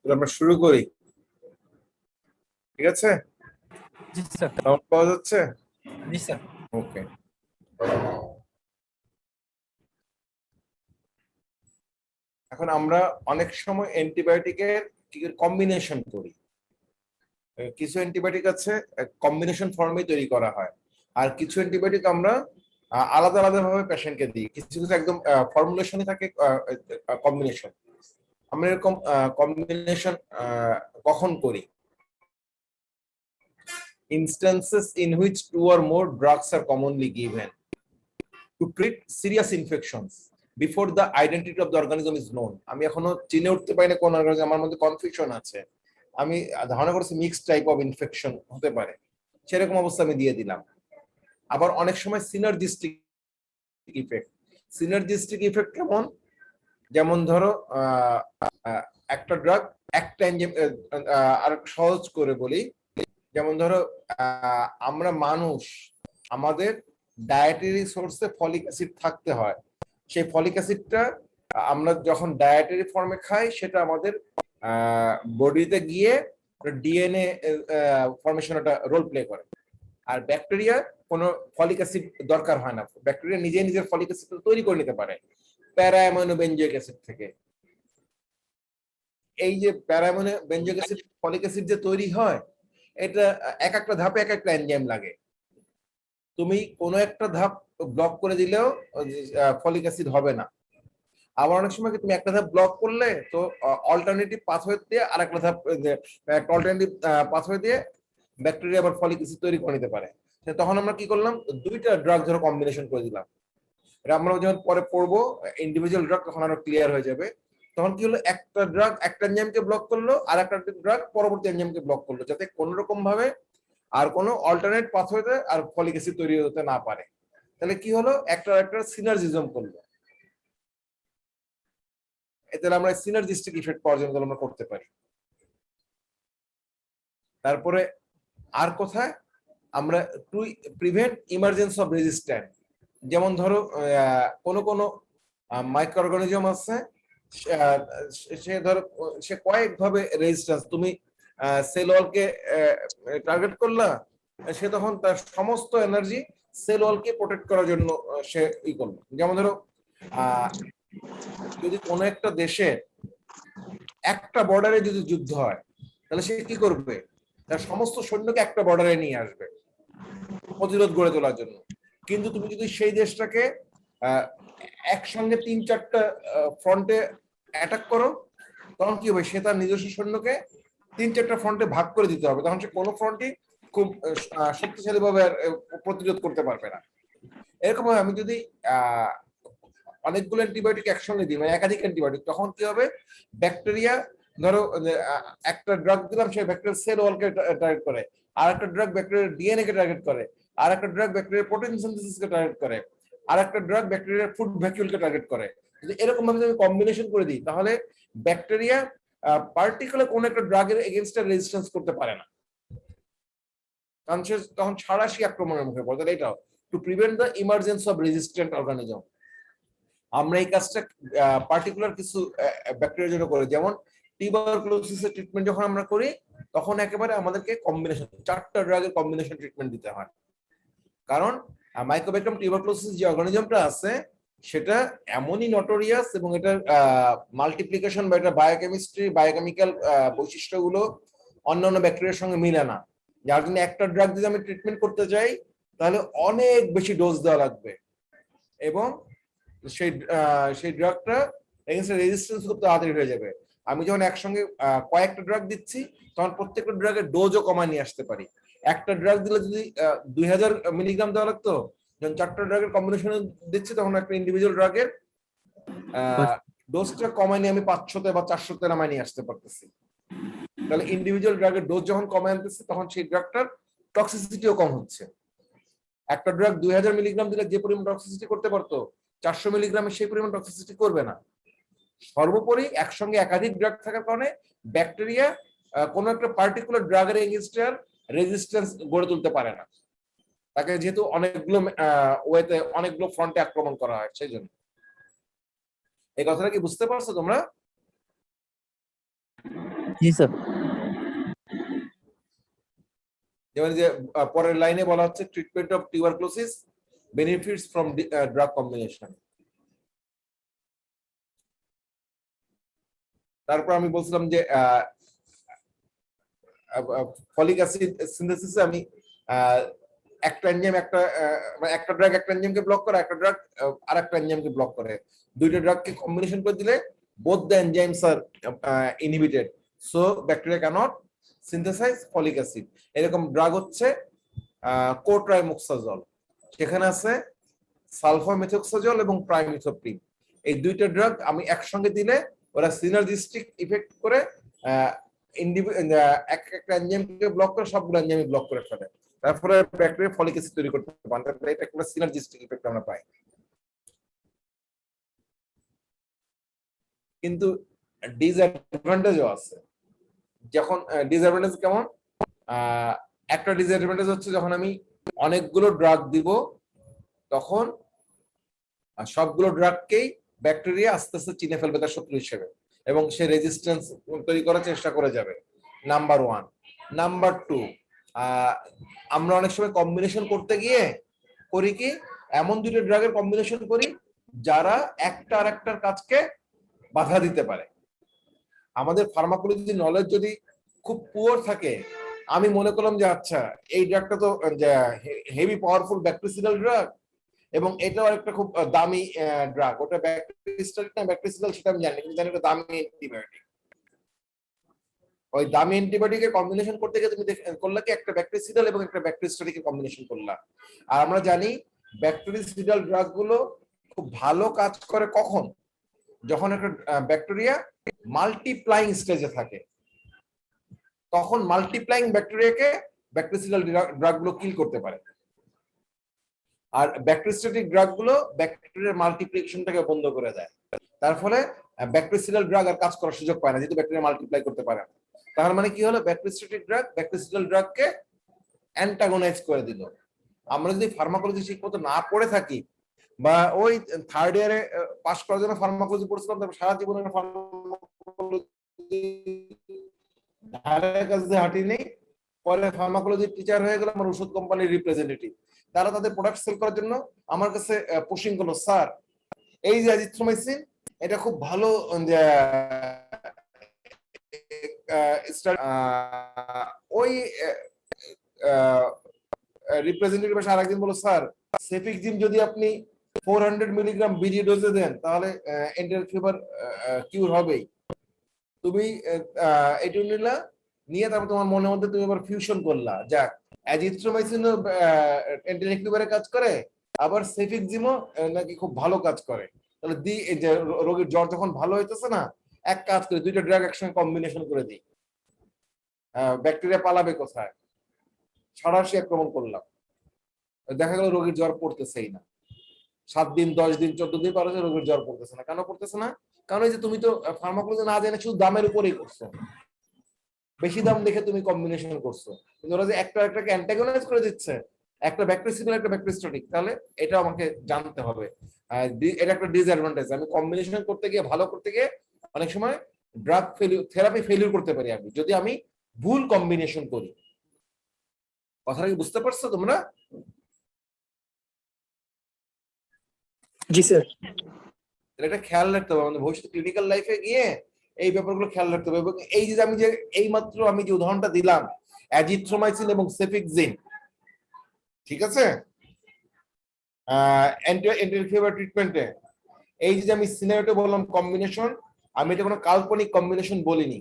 আমরা শুরু করি, ঠিক আছে? জি স্যার। সাউন্ড পাওয়া যাচ্ছে? জি স্যার। ওকে। এখন আমরা অনেক সময় অ্যান্টিবায়োটিকের কম্বিনেশন করি। কিছু অ্যান্টিবায়োটিক আছে কম্বিনেশন ফর্মে তৈরি করা হয়, আর কিছু অ্যান্টিবায়োটিক আমরা আলাদা আলাদা ভাবে পেশেন্টকে দিই। কিছু কিছু একদম ফর্মুলেশনে থাকে কম্বিনেশন। আমরা এরকম কম্বিনেশন কখন করি? Instances in which two or more drugs are commonly given to treat serious infections before the identity of the organism is known. আমি এখনো চিনে উঠতে পারি না কোন অর্গানিজম, আমার মধ্যে কনফিউশন আছে, আমি ধারণা করছি মিক্সড টাইপ অফ ইনফেকশন হতে পারে, সেরকম অবস্থা আমি দিয়ে দিলাম। আবার অনেক সময় সিনার্জিস্টিক ইফেক্ট। সিনার্জিস্টিক ইফেক্ট কেমন? যেমন ধরো একটা ড্রাগ একটা এনজাইম, আর সহজ করে বলি, যেমন ধরো আমরা মানুষ, আমাদের ডায়েটারি সোর্সে ফলিক অ্যাসিড থাকতে হয়। সেই ফলিক অ্যাসিডটা আমরা যখন ডায়েটারি ফর্মে খাই সেটা আমাদের বডিতে গিয়ে ডিএনএ ফরমেশন একটা রোল প্লে করে। আর ব্যাকটেরিয়া কোনো ফলিক অ্যাসিড দরকার হয় না, ব্যাকটেরিয়া নিজে নিজের ফলিক অ্যাসিড তৈরি করে নিতে পারে প্যারা অ্যামাইনো বেনজোইক অ্যাসিড থেকে। এই যে প্যারা amino benzoic acid folic acid যে তৈরি হয়, এটা এক একটা ধাপে এক একটা এনজাইম লাগে। তুমি কোনো একটা ধাপ ব্লক করে দিলেও ফলিক অ্যাসিড হবে না। আবার অনেক সময় তুমি একটা ধাপ ব্লক করলে তো অল্টারনেটিভ পাথওয়ে দিয়ে আরেকটা ধাপ, অল্টারনেটিভ পাথওয়ে দিয়ে ব্যাকটেরিয়া আবার ফলিক অ্যাসিড তৈরি করে নিতে পারে। তখন আমরা কি করলাম, দুইটা ড্রাগ ধরো কম্বিনেশন করে দিলাম। এটা আমরা যখন পরে পড়বো ইন্ডিভিজুয়াল ড্রাগ, তখন আরো ক্লিয়ার হয়ে যাবে। তখন কি হলো, একটা ড্রাগ একটা এনজাইমকে ব্লক করলো, আর একটা ড্রাগ পরবর্তী এনজাইমকে ব্লক করলো, যাতে কোনো রকম ভাবে আর কোনো অল্টারনেট পাথওয়েতে আর ফলিক অ্যাসিড তৈরি হতে না পারে। তাহলে কি হলো, একটা সিনার্জিজম করলো। এতে আমরা সিনার্জিস্টিক ইফেক্ট পাওয়ার জন্য আমরা করতে পারি। তারপরে আর কোথায় আমরা প্রিভেন্ট ইমার্জেন্স অফ রেজিস্ট্যান্ট। যেমন ধরো কোন মাইক্রো অর্গানিজম আছে, সে ধরো সে কয়েকভাবে রেজিস্ট্যান্স, তুমি সেল ওয়ালকে টার্গেট করলা, সে তখন তার সমস্ত এনার্জি সেল ওয়ালকে প্রোটেক্ট করার জন্য সে ই করলো। যেমন ধরো যদি কোনো একটা দেশে একটা বর্ডারে যদি যুদ্ধ হয়, তাহলে সে কি করবে, তার সমস্ত সৈন্যকে একটা বর্ডারে নিয়ে আসবে প্রতিরোধ গড়ে তোলার জন্য। কিন্তু তুমি যদি সেই দেশটাকে একসঙ্গে 3-4টা ফ্রন্টে অ্যাটাক করো, তখন কি হবে, সে তার নিজস্ব সৈন্যকে 3-4টা ফ্রন্টে ভাগ করে দিতে হবে, তখন সে কোনো ফ্রন্টই খুব শক্তিশালী ভাবে প্রতিরোধ করতে পারবে না। এরকম আমি যদি অনেকগুলো অ্যান্টিবায়োটিক একসঙ্গে দিই, মানে একাধিক অ্যান্টিবায়োটিক, তখন কি হবে, ব্যাকটেরিয়া ধরো একটা ড্রাগ দিলাম, সেই ব্যাকটেরিয়ার সেল ওয়ালকে টার্গেট করে, আর একটা ড্রাগ ব্যাকটেরিয়ার ডিএনএ কে টার্গেট করে, আর একটা ড্রাগ ব্যাকটেরিয়ার প্রোটিন সিনথেসিসকে টার্গেট করে, আর একটা ড্রাগ ব্যাকটেরিয়ার ফুড ভ্যাকুইলকে টার্গেট করে। যদি এরকম ভাবে আমি কম্বিনেশন করে দিই, তাহলে ব্যাকটেরিয়া পার্টিকুলার কোন একটা ড্রাগের এগেইনস্ট রেজিস্ট্যান্স করতে পারে না, কারণ সে তখন ছাড়াশি আক্রমণের মুখে পড়ে। তাহলে এটাও to prevent the emergence of resistant organism. আমরা এই কাজটা পার্টিকুলার কিছু ব্যাকটেরিয়ার জন্য করি। যেমন টিউবারকুলোসিসের ট্রিটমেন্ট যখন আমরা করি, তখন একেবারে আমাদেরকে কম্বিনেশন 4টা ড্রাগের কম্বিনেশন ট্রিটমেন্ট দিতে হয়। কারণ মাইকোব্যাকটেরিয়াম টিউবারকুলোসিস যে অর্গানিজমটা আছে, সেটা এমনই নটোরিয়াস, এবং এটার মাল্টিপ্লিকেশন বা এটা বায়োকেমিস্ট্রি বায়োকেমিক্যাল বৈশিষ্ট্যগুলো অন্যান্য ব্যাকটেরিয়ার সঙ্গে মিলে না, যার জন্য একটা ড্রাগ যদি আমি ট্রিটমেন্ট করতে চাই, তাহলে অনেক বেশি ডোজ দেওয়া লাগবে, এবং সেই ড্রাগটা এগেইনস্ট রেজিস্ট্যান্স খুব তাড়াতাড়ি হয়ে যাবে। আমি যখন একসঙ্গে কয়েকটা ড্রাগ দিচ্ছি, তখন প্রত্যেকটা ড্রাগের ডোজও কমায় নিয়ে আসতে পারি। একটা ড্রাগ দিলে যদি 2000 মিলিগ্রাম দেওয়া লাগতো, যখন 4টা ড্রাগের কম্বিনেশনে দিচ্ছি, তখন একটা ইন্ডিভিজুয়াল ড্রাগের ডোজটা কমায় নিয়ে আমি 500তে বা 400তে নামায় নিয়ে আসতে পারতেছি। তাহলে ইন্ডিভিজুয়াল ড্রাগের ডোজ যখন কমায় আনতেছি, তখন সেই ড্রাগটার টক্সিসিটিও কম হচ্ছে। একটা ড্রাগ 2000 মিলিগ্রাম দিলে যে পরিমাণ টক্সিসিটি করতে পারতো 400 মিলিগ্রামে সেই পরিমাণ টক্সিসিটি করবে না। সর্বোপরি একসঙ্গে একাধিক ড্রাগ থাকার কারণে ব্যাকটেরিয়া কোনো একটা পার্টিকুলার ড্রাগের এগেইনস্টে রেজিস্ট্যান্স গড়ে তুলতে পারে না, তাকে যেহেতু অনেকগুলো ওয়েতে অনেকগুলো ফ্রন্টে আক্রমণ করা হয় সেই জন্য। এই কথাটা কি বুঝতে পারছো তোমরা? জি স্যার। যেমন যে পরের লাইনে বলা হচ্ছে treatment of tuberculosis benefits from drug combination. তারপর আমি বলছিলাম যে ফলিক অ্যাসিড সিনথেসিসে আমি একটা এনজাইম একটা ড্রাগ একটা এনজাইমকে ব্লক করে, একটা ড্রাগ আর একটা এনজাইমকে ব্লক করে, দুইটা ড্রাগকে কম্বিনেশন করে দিলে both the enzymes are inhibited, so bacteria can't synthesise folic acid. এরকম ড্রাগ হচ্ছে কোট্রাইমোক্সাজল, সেখানে আছে সালফামেথক্সাজল এবং ট্রাইমিথোপ্রিন। এই দুইটা ড্রাগ আমি একসঙ্গে দিলে ওরা সিনার্জিস্টিক ইফেক্ট করে একটা এনজাইমকে ব্লক করে সবগুলো এনজাইম ব্লক করে ফেলে, তারপরে ব্যাকটেরিয়া ফলিক অ্যাসিড তৈরি করতে পারে। এটা একটা সিনার্জিস্টিক ইফেক্ট আমরা পাই। কিন্তু ডিসঅ্যাডভান্টেজও আছে। যখন ডিসঅ্যাডভান্টেজ কেমন, একটা ডিসঅ্যাডভান্টেজ হচ্ছে যখন আমি অনেকগুলো ড্রাগ দিব তখন সবগুলো ড্রাগকেই ব্যাকটেরিয়া আস্তে আস্তে চিনে ফেলবে তার শত্রু হিসেবে এবং সে রেজিস্ট্যান্স তৈরি করার চেষ্টা করে যাবে, নাম্বার 1। নাম্বার 2, আমরা অনেক সময় কম্বিনেশন করতে গিয়ে করি কি, এমন দুটো ড্রাগের কম্বিনেশন করি যারা একটা আর একটার কাজকে বাধা দিতে পারে। আমাদের ফার্মাকোলজি নলেজ যদি খুব পুয়ার থাকে, আমি মনে করলাম যে আচ্ছা এই ড্রাগটা তো হেভি পাওয়ারফুল ব্যাকটেরিয়াল ড্রাগ এবং এটাও একটা খুব দামি ড্রাগ, ওটা ব্যাকটেরিয়াল না ব্যাকটেরিয়াল সেটা আমি জানি, কিন্তু জানি ওটা দামি অ্যান্টিবায়োটিক। ওই দামি অ্যান্টিবায়োটিকের কম্বিনেশন করতে গিয়ে তুমি করলা কি একটা ব্যাকটেরিয়াল এবং একটা ব্যাকটেরিয়াস্টাটিকের কম্বিনেশন করলা। আর আমরা জানি ব্যাকটেরিয়াল ড্রাগ গুলো খুব ভালো কাজ করে কখন, যখন একটা ব্যাকটেরিয়া মাল্টিপ্লাইং স্টেজে থাকে, তখন মাল্টিপ্লাইং ব্যাকটেরিয়াকে ব্যাকটেরিয়াল ড্রাগ গুলো কিল করতে পারে। আর ব্যাকটেরিয়াস্টাটিক ড্রাগ গুলো ব্যাকটেরিয়ার মাল্টিপ্লিকেশনটাকে বন্ধ করে দেয়, তার ফলে ব্যাকটেরিয়াল ড্রাগ আর কাজ করার সুযোগ পায় না, যেহেতু ব্যাকটেরিয়া মাল্টিপ্লাই করতে পারে না। তার মানে কি হলো, ব্যাকটেরিয়াস্টাটিক ড্রাগ ব্যাকটেরিয়াল ড্রাগকে অ্যান্টাগোনাইজ করে দিল। আমরা যদি ফার্মাকোলজি ঠিকমতো না পড়ে থাকি বা ওই থার্ড ইয়ারে পাস করার জন্য ফার্মাকোলজি পড়ছিলাম, তারপর সারা জীবনে ফার্মাকোলজি ধারে কাছে হাঁটি নেই, পরে ফার্মাকোলজি টিচার হয়ে গেলাম আমার ওষুধ কোম্পানির রিপ্রেজেন্টেটিভ। তারা তাদের প্রোডাক্ট সেল করার জন্য আমার কাছে পুশিং করলো, স্যার এই যে অ্যাজিথ্রোমাইসিন এটা খুব ভালো, ওই রিপ্রেজেন্টেটিভ এসে আরেকদিন বলো, স্যার সেফিক্সিম যদি আপনি 400 মিলিগ্রাম বিডি ডোজে দেন তাহলে এন্টার ফিভার কিউর হবেই। তুমি এটা নিলা, নিয়ে তারপর তোমার মনের মধ্যে তুমি আবার ফিউশন করলা, যাক অ্যাজিথ্রোমাইসিন এন্টার ফিভারে কাজ করে, আবার সেফিক্সিমও নাকি খুব ভালো কাজ করে, তাহলে দি যে রোগীর জ্বর যখন ভালো হইতেছে না, এক কাজ করে দুইটা ড্রাগ একসঙ্গে কম্বিনেশন করে দিই, ব্যাকটেরিয়া পালাবে কোথায়, সারাশি আক্রমণ করলাম, দেখা গেল রোগীর জ্বর পড়তেছেই না, 7 দিন 10 দিন 14 দিন পর রোগীর জ্বর পড়তেছে না। কেন পড়তেছে না? কারণ এই যে তুমি তো ফার্মাকোলজি না জেনে শুধু দামের উপরেই করছো, বেশি দাম দেখে তুমি কম্বিনেশন করছো, কিন্তু ওরা যে একটা একটাকে অ্যান্টাগনাইজ করে দিচ্ছে, একটা ব্যাকটেরিয়াল একটা ব্যাকটেরিয়াস্টাটিক, তাহলে এটা আমাকে জানতে হবে। এটা একটা ডিসঅ্যাডভান্টেজ, আমি কম্বিনেশন করতে গিয়ে ভালো করতে গিয়ে অনেক সময় ড্রাগ ফেলিউর থেরাপি ফেলিউর করতে পারি আমি, যদি আমি ভুল কম্বিনেশন করি। কথাটা কি বুঝতে পারছো তোমরা? জি স্যার। এটা খেয়াল রাখতে হবে আমাদের ভবিষ্যৎ ক্লিনিক্যাল লাইফে গিয়ে এই ব্যাপারগুলো খেয়াল রাখতে হবে। এবং এই যে আমি যে এইমাত্র আমি যে উদাহরণটা দিলাম অ্যাজিথ্রোমাইসিন এবং সেফিক্সিন, ঠিক আছে, অ্যান্টি-ফিভার ট্রিটমেন্টে এই যে আমি সিনারিওটা বললাম কম্বিনেশন, আমি এটা কোনো কাল্পনিক কম্বিনেশন বলিনি।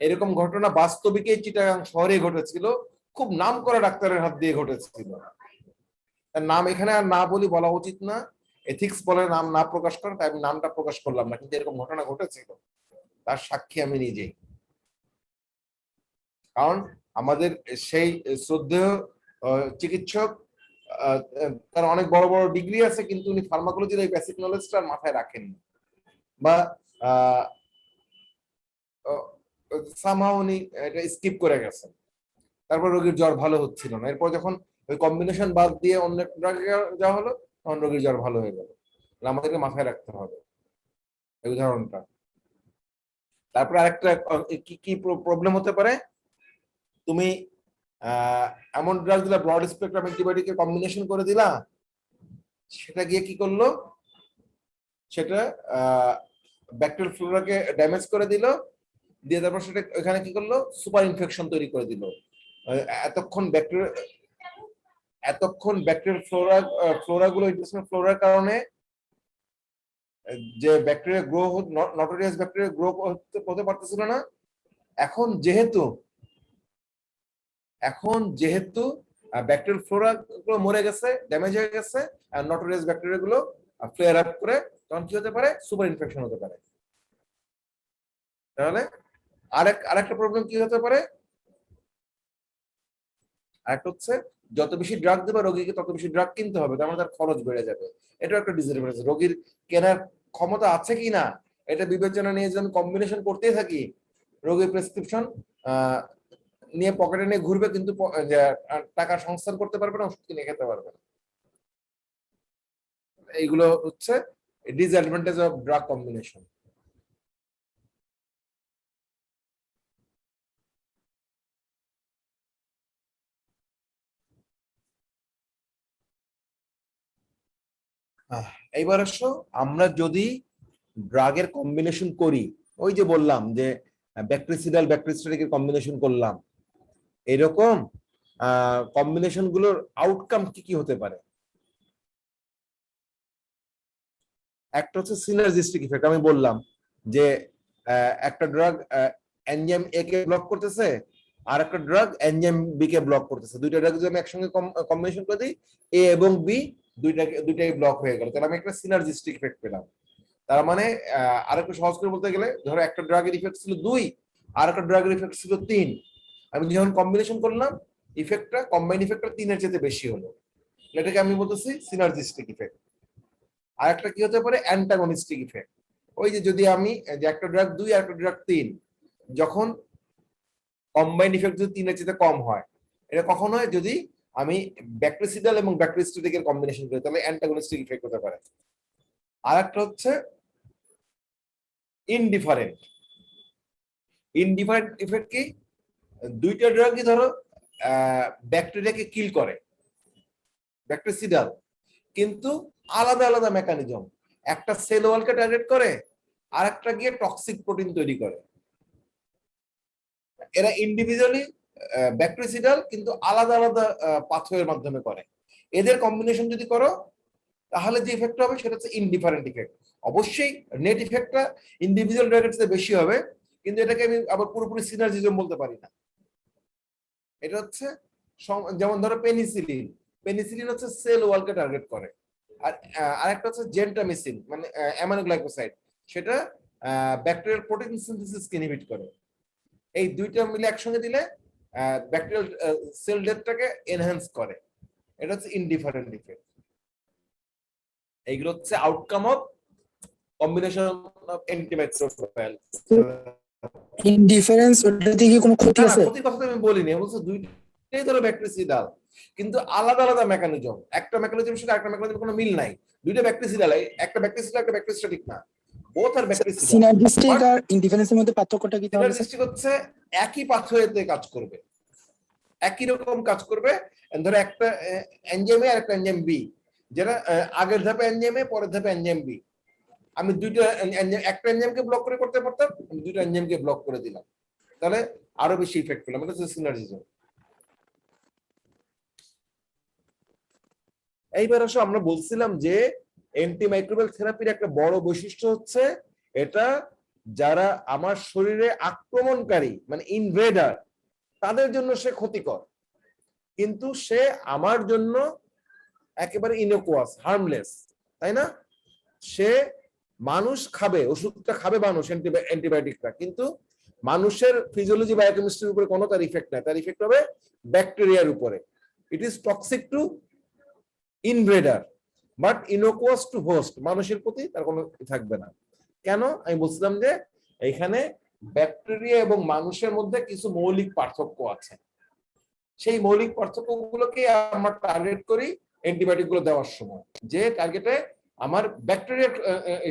এরকম ঘটনা বাস্তবিকই চিটাগাং শহরে ঘটেছিল, খুব নামকরা ডাক্তারের হাত দিয়ে ঘটেছিল। তার নাম এখানে আর না বলি, বলা উচিত না, এথিক্স বলে নাম না প্রকাশ করে, তাই আমি নামটা প্রকাশ করলাম না, কিন্তু এরকম ঘটনা ঘটেছিল, তার সাক্ষী আমি নিজেই। কারণ আমাদের সেই শ্রদ্ধেয় চিকিৎসক, তার অনেক বড় বড় ডিগ্রি আছে, কিন্তু উনি ফার্মাকোলজির এই বেসিক নলেজটা মাথায় রাখেননি, বা সামহাও উনি এটা স্কিপ করে গেছেন। তারপর রোগীর জ্বর ভালো হচ্ছিল না, এরপর যখন ওই কম্বিনেশন বাদ দিয়ে অন্য ড্রাগে যাওয়া হলো, তখন রোগীর জ্বর ভালো হয়ে গেল। আমাদেরকে মাথায় রাখতে হবে এই উদাহরণটা। তারপর আরেকটা কি কি প্রবলেম হতে পারে, তুমি এমন ড্রাগ দিলা, ব্রড স্পেকট্রাম অ্যান্টিবায়োটিকে কম্বিনেশন করে দিলা, সেটা গিয়ে কি করলো, সেটা ব্যাকটেরিয়াল ফ্লোরাকে ড্যামেজ করে দিল, দিয়ে তারপর সেটা এখানে কি করলো, সুপার ইনফেকশন তৈরি করে দিল। এতক্ষণ ব্যাকটেরিয়াল ফ্লোরা গুলো, ইন্টেস্টিনাল ফ্লোরার কারণে যে bacteria grow, notorious bacteria grow হতে পারতেছিল না, এখন যেহেতু ব্যাকটেরিয়াল ফ্লোরা গুলো মরে গেছে, ড্যামেজ হয়ে গেছে, আর নটোরিয়াস ব্যাকটেরিয়া গুলো ফ্লেয়ার আপ করে, তখন কি হতে পারে, সুপার ইনফেকশন হতে পারে। তাহলে আরেকটা প্রবলেম কি হতে পারে, আরেকটা হচ্ছে যত বেশি ড্রাগ দেবে রোগীকে, তত বেশি ড্রাগ কিনতে হবে, তার মানে তার খরচ বেড়ে যাবে। এটা একটা ডিসঅ্যাডভান্টেজ। রোগীর কেনার ক্ষমতা আছে কি না এটা বিবেচনা নিয়ে যখন কম্বিনেশন করতেই থাকি, রোগীর প্রেসক্রিপশন নিয়ে পকেটে নিয়ে ঘুরবে, কিন্তু টাকা সংস্থান করতে পারবে না, ওষুধ কিনে খেতে পারবে না। এইগুলো হচ্ছে ডিসঅ্যাডভান্টেজ অফ ড্রাগ কম্বিনেশন। এইবার আসো, আমরা যদি ড্রাগের কম্বিনেশন করি, ওই যে বললাম যে ব্যাকটেরিসিডাল ব্যাকটেরিস্টাটিকের কম্বিনেশন করলাম, এরকম কম্বিনেশন গুলোর আউটকাম কি কি হতে পারে। একটা হচ্ছে সিনার্জিস্টিক ইফেক্ট। আমি বললাম যে একটা ড্রাগ এনজাইম এ কে ব্লক করতেছে, আর একটা ড্রাগ এনজাইম বি কে ব্লক করতেছে। দুইটা ড্রাগ যদি আমি একসঙ্গে কম্বিনেশন করে দিই, এ এবং বি দুইটাই ব্লক হয়ে গেল, তাহলে আমি একটা সিনার্জিস্টিক ইফেক্ট পেলাম। তার মানে আরেকটু সহজ করে বলতে গেলে, ধরো একটা ড্রাগের ইফেক্ট ছিল 2, আর একটা ড্রাগের ইফেক্ট ছিল 3, আমি যখন কম্বিনেশন করলাম, ইফেক্টটা কম্বাইন ইফেক্টটা 3-এর চেয়ে বেশি হলো, এটাকে আমি বলতেছি সিনার্জিস্টিক ইফেক্ট। আর একটা কি হতে পারে, অ্যান্টাগনিস্টিক ইফেক্ট। ওই যে যদি আমি যে একটা ড্রাগ 2 আর একটা ড্রাগ 3, যখন কম্বাইন ইফেক্ট যদি 3-এর চেয়ে কম হয়, এটা কখন হয়, যদি আমি ব্যাকটেরিসিডাল এবং ব্যাকটেরিস্টাটিকের কম্বিনেশন করি, তাহলে অ্যান্টাগনিস্টিক ইফেক্ট হতে পারে। আর একটা হচ্ছে ইনডিফারেন্ট ইফেক্ট কি, দুইটা ড্রাগই ধরো ব্যাকটেরিয়াকে কিল করে, ব্যাকটেরিসিডাল, কিন্তু আলাদা আলাদা মেকানিজম। একটা সেল ওয়ালকে টার্গেট করে, আর একটা গিয়ে টক্সিক প্রোটিন তৈরি করে। এরা ইন্ডিভিজুয়ালি ব্যাকটেরিসিডাল, কিন্তু আলাদা আলাদা পাথওয়ের মাধ্যমে করে। এদের কম্বিনেশন যদি করো, তাহলে যে ইফেক্ট হবে সেটা হচ্ছে ইনডিফারেন্ট ইফেক্ট। অবশ্যই নেট ইফেক্টটা ইন্ডিভিজুয়াল ড্রাগের চেয়ে বেশি হবে, কিন্তু এটাকে আমি আবার পুরোপুরি সিনার্জিজম বলতে পারি না। এটা হচ্ছে যেমন ধরো পেনিসিলিন হচ্ছে সেল ওয়ালকে টার্গেট করে, আর আরেকটা হচ্ছে জেন্টামিসিন, মানে অ্যামাইনোগ্লাইকোসাইড, সেটা ব্যাকটেরিয়াল প্রোটিন সিনথেসিসকে ইনহিবিট করে। এই দুইটা মিলে একসঙ্গে দিলে ব্যাকটেরিয়াল সেল ডেথটাকে এনহ্যান্স করে। এটা হচ্ছে ইনডিফারেন্ট ইফেক্ট। এইগুলো হচ্ছে outcome of combination of antimicrobial. Indifference ওটাতে কি কোনো ক্ষতি আছে? ক্ষতির কথা আমি বলিনি, আমি বলছি দুইটাই ধরো ব্যাকটেরিসিডাল, কিন্তু আলাদা আলাদা মেকানিজম। একটা মেকানিজমের সাথে একটা মেকানিজমের কোনো মিল নাই। দুইটা ব্যাকটেরিসিডাল, একটা ব্যাকটেরিসিডাল একটা ব্যাকটেরিস্টাটিক না, বোথ আর ব্যাকটেরিসিডাল। সিনার্জিস্টিক আর ইনডিফারেন্সের মধ্যে পার্থক্যটা কি তাহলে? সিনার্জিস্টিক হচ্ছে একই পাথওয়েতে কাজ করবে, একই রকম কাজ করবে। ধরো একটা এনজাইম এ আর একটা এনজাইম বি, যেটা আগের ধাপে এনজাইম এ, পরের ধাপে এনজাইম বি, আমি দুইটা একটা এনজাইমকে ব্লক করতে পারতাম, আমি দুইটা এনজাইমকে ব্লক করে দিলাম, তাহলে আরো বেশি ইফেক্ট পেলাম। এটা হচ্ছে সিনার্জিজম। এইবার আসো, আমরা বলছিলাম যে অ্যান্টিমাইক্রোবিয়াল থেরাপির একটা বড় বৈশিষ্ট্য হচ্ছে এটা যারা আমার শরীরে আক্রমণকারী, মানে ইনভেডার, তাদের জন্য সে ক্ষতিকর, কিন্তু সে আমার জন্য একেবারে ইনোকুয়াস, হার্মলেস, তাই না? সে মানুষ খাবে, ওষুধটা খাবে মানুষ, অ্যান্টিবায়োটিকটা, কিন্তু মানুষের ফিজিওলজি বায়োকেমিস্ট্রির উপরে কোনো তার ইফেক্ট নাই, তার ইফেক্ট হবে ব্যাকটেরিয়ার উপরে। It is toxic to invader but innocuous to host, মানুষের প্রতি তার কোনো থাকবে না। কেন আমি বলছিলাম যে এখানে ব্যাকটেরিয়া এবং মানুষের মধ্যে কিছু মৌলিক পার্থক্য আছে, সেই মৌলিক পার্থক্যগুলোকে আমরা টার্গেট করি অ্যান্টিবায়োটিক গুলো দেওয়ার সময়, যে টার্গেটে আমার ব্যাকটেরিয়া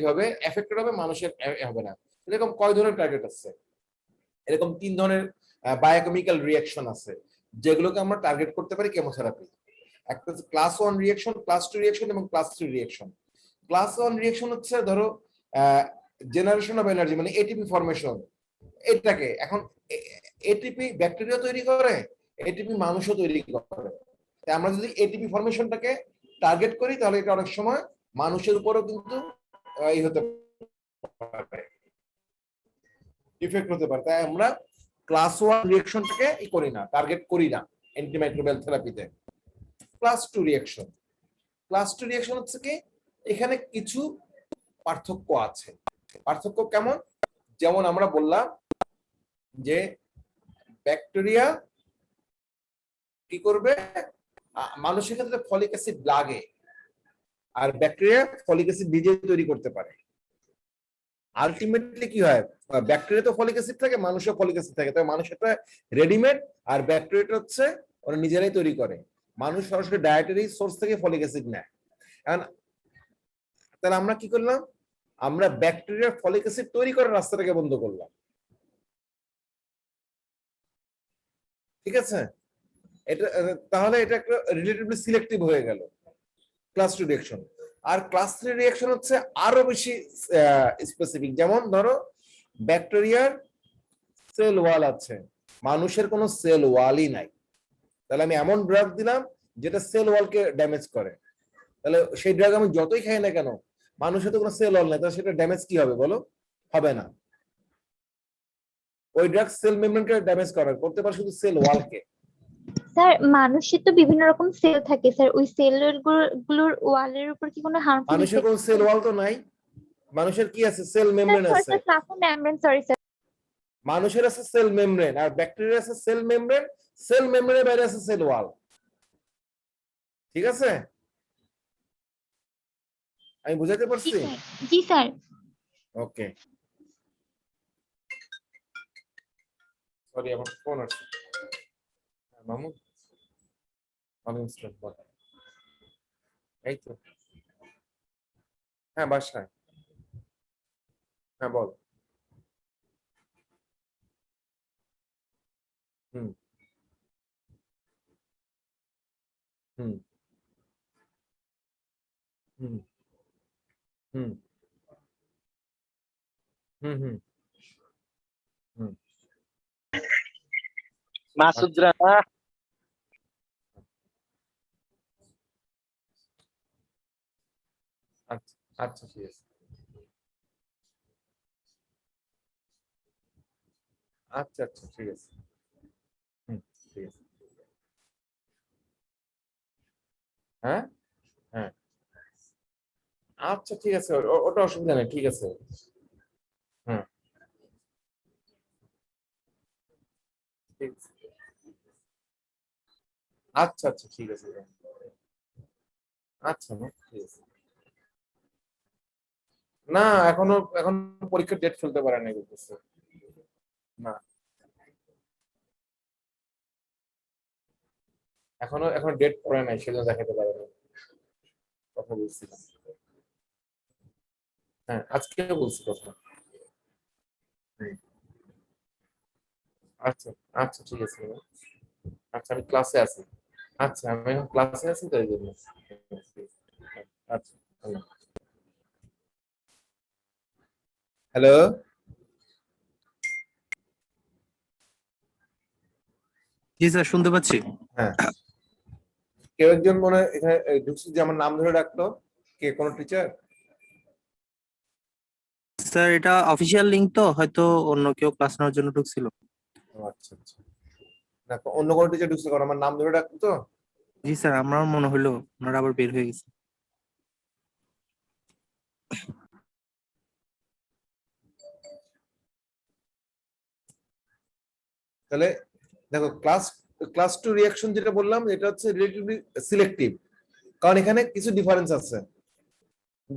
হবে এফেক্টেড হবে, মানুষের হবে না। এরকম কয় ধরনের টার্গেট আছে? এরকম 3 ধরনের বায়োকেমিক্যাল রিঅ্যাকশন আছে যেগুলোকে আমরা টার্গেট করতে পারি কেমোথেরাপি। একটা হচ্ছে ক্লাস 1 রিঅ্যাকশন, ক্লাস 2 রিঅ্যাকশন এবং ক্লাস 3 রিঅ্যাকশন। ক্লাস 1 রিঅ্যাকশন হচ্ছে ধরো জেনারেশন অফ এনার্জি, মানে এটিপি ফর্মেশন। এটাকে এখন এটিপি ব্যাকটেরিয়া তৈরি করে, এটিপি মানুষও তৈরি করে। তাই আমরা যদি এটিপি ফর্মেশনটাকে টার্গেট করি তাহলে এটা অনেক সময় মানুষের উপরও কিন্তু এই হতে পারে, ইফেক্ট হতে পারে। তাই আমরা ক্লাস 1 রিঅ্যাকশনটাকে করি না, টার্গেট করি না অ্যান্টিমাইক্রোবিয়াল থেরাপিতে। ক্লাস 2 রিঅ্যাকশন, ক্লাস 2 রিঅ্যাকশন হচ্ছে কি এখানে কিছু পার্থক্য আছে। পার্থক্য কেমন? যেমন আমরা বললাম যে ব্যাকটেরিয়া কি করবে, মানুষের ক্ষেত্রে ফলিক অ্যাসিড লাগে, আর ব্যাকটেরিয়া ফলিক অ্যাসিড নিজে তৈরি করতে পারে। আলটিমেটলি কি হয়, ব্যাকটেরিয়া তো ফলিক অ্যাসিড থাকে, মানুষের ফলিক অ্যাসিড থাকে, তবে মানুষেরটা রেডিমেড আর ব্যাকটেরিয়াটা হচ্ছে ওরা নিজেরাই তৈরি করে। মানুষ সরাসরি ডায়েটারি সোর্স থেকে ফলিক অ্যাসিড নেয়। তাহলে আমরা কি করলাম, আমরা ব্যাকটেরিয়ার ফলিক অ্যাসিড তৈরি করার রাস্তাটাকে বন্ধ করলাম। ঠিক আছে, এটা তাহলে এটা একটা রিলেটিভলি সিলেক্টিভ হয়ে গেল ক্লাস 2 রিঅ্যাকশন। আর ক্লাস 3 রিঅ্যাকশন হচ্ছে আরো বেশি স্পেসিফিক। যেমন ধরো ব্যাকটেরিয়ার সেল ওয়াল আছে, মানুষের কোনো সেল ওয়ালই নাই, তাহলে আমি এমন ড্রাগ দিলাম যেটা সেল ওয়ালকে ড্যামেজ করে, তাহলে সেই ড্রাগ আমি যতই খাই না কেন, মানুষের তো কোনো সেল ওয়াল নাই, তাহলে সেটা ড্যামেজ কি হবে বলো? হবে না। ওই ড্রাগ সেল মেমব্রেনকে ড্যামেজ করতে পারে শুধু সেল ওয়ালকে। স্যার মানুষের তো বিভিন্ন রকম সেল থাকে স্যার, ওই সেল গুলোর ওয়ালের উপর কি কোনো হার্মফুল মানুষের কোনো সেল ওয়াল তো নাই, মানুষের কি আছে? সেল মেমব্রেন আছে। Membrane, sorry sir. মানুষের আছে সেল মেমব্রেন, আর ব্যাকটেরিয়া আছে সেল মেমব্রেন, সেল মেমব্রেনের বাইরে আছে সেল ওয়াল। ঠিক আছে, আমি বুঝাতে পারছি? জি স্যার। ওকে, সরি আমার ফোন আসছে। মামু আনইনস্টল বল। এই তো, হ্যাঁ বাসায়। হ্যাঁ বল। হুম হুম হুম হুম হুম হুম হুম। মাসুদ রানা। আচ্ছা আচ্ছা ঠিক আছে, আচ্ছা আচ্ছা ঠিক আছে। হুম ঠিক আছে। হ্যাঁ হ্যাঁ আচ্ছা ঠিক আছে, ওটা অসুবিধা নেই, ঠিক আছে। হ্যাঁ ঠিক আছে। আচ্ছা আচ্ছা ঠিক আছে। আচ্ছা ঠিক আছে। না এখনো পরীক্ষার ডেট ফেলতে পারে নাই বলতেছে। না এখন ডেট পড়ে নাই, সেজন্য দেখাতে পারে না। কথা বলছিলাম, হ্যাঁ আজকে বলছি কথা। হুম, আচ্ছা আচ্ছা ঠিক আছে। আচ্ছা আমি ক্লাসে আছি। আচ্ছা আমি এখন ক্লাসে আছি তো এই জন্য। আচ্ছা হ্যালো। জি স্যার, শুনতে পাচ্ছি। হ্যাঁ কেউ একজন মনে হয় এখানে ঢুকছে যে আমার নাম ধরে ডাকলো, কে কোন টিচার? স্যার এটা অফিসিয়াল লিংক, তো হয়তো অন্য কেউ ক্লাস নেওয়ার জন্য ঢুকছিল। আচ্ছা আচ্ছা, না অন্য কোন টিচার ঢুকছে, কারণ আমার নাম ধরে ডাকতো তো। জি স্যার, আমার মনে হলো ওনারা আবার বের হয়ে গেছে। তাহলে দেখো ক্লাস 2 রিঅ্যাকশন যেটা বললাম এটা হচ্ছে রিলেটিভলি সিলেক্টিভ, কারণ এখানে কিছু ডিফারেন্স আছে।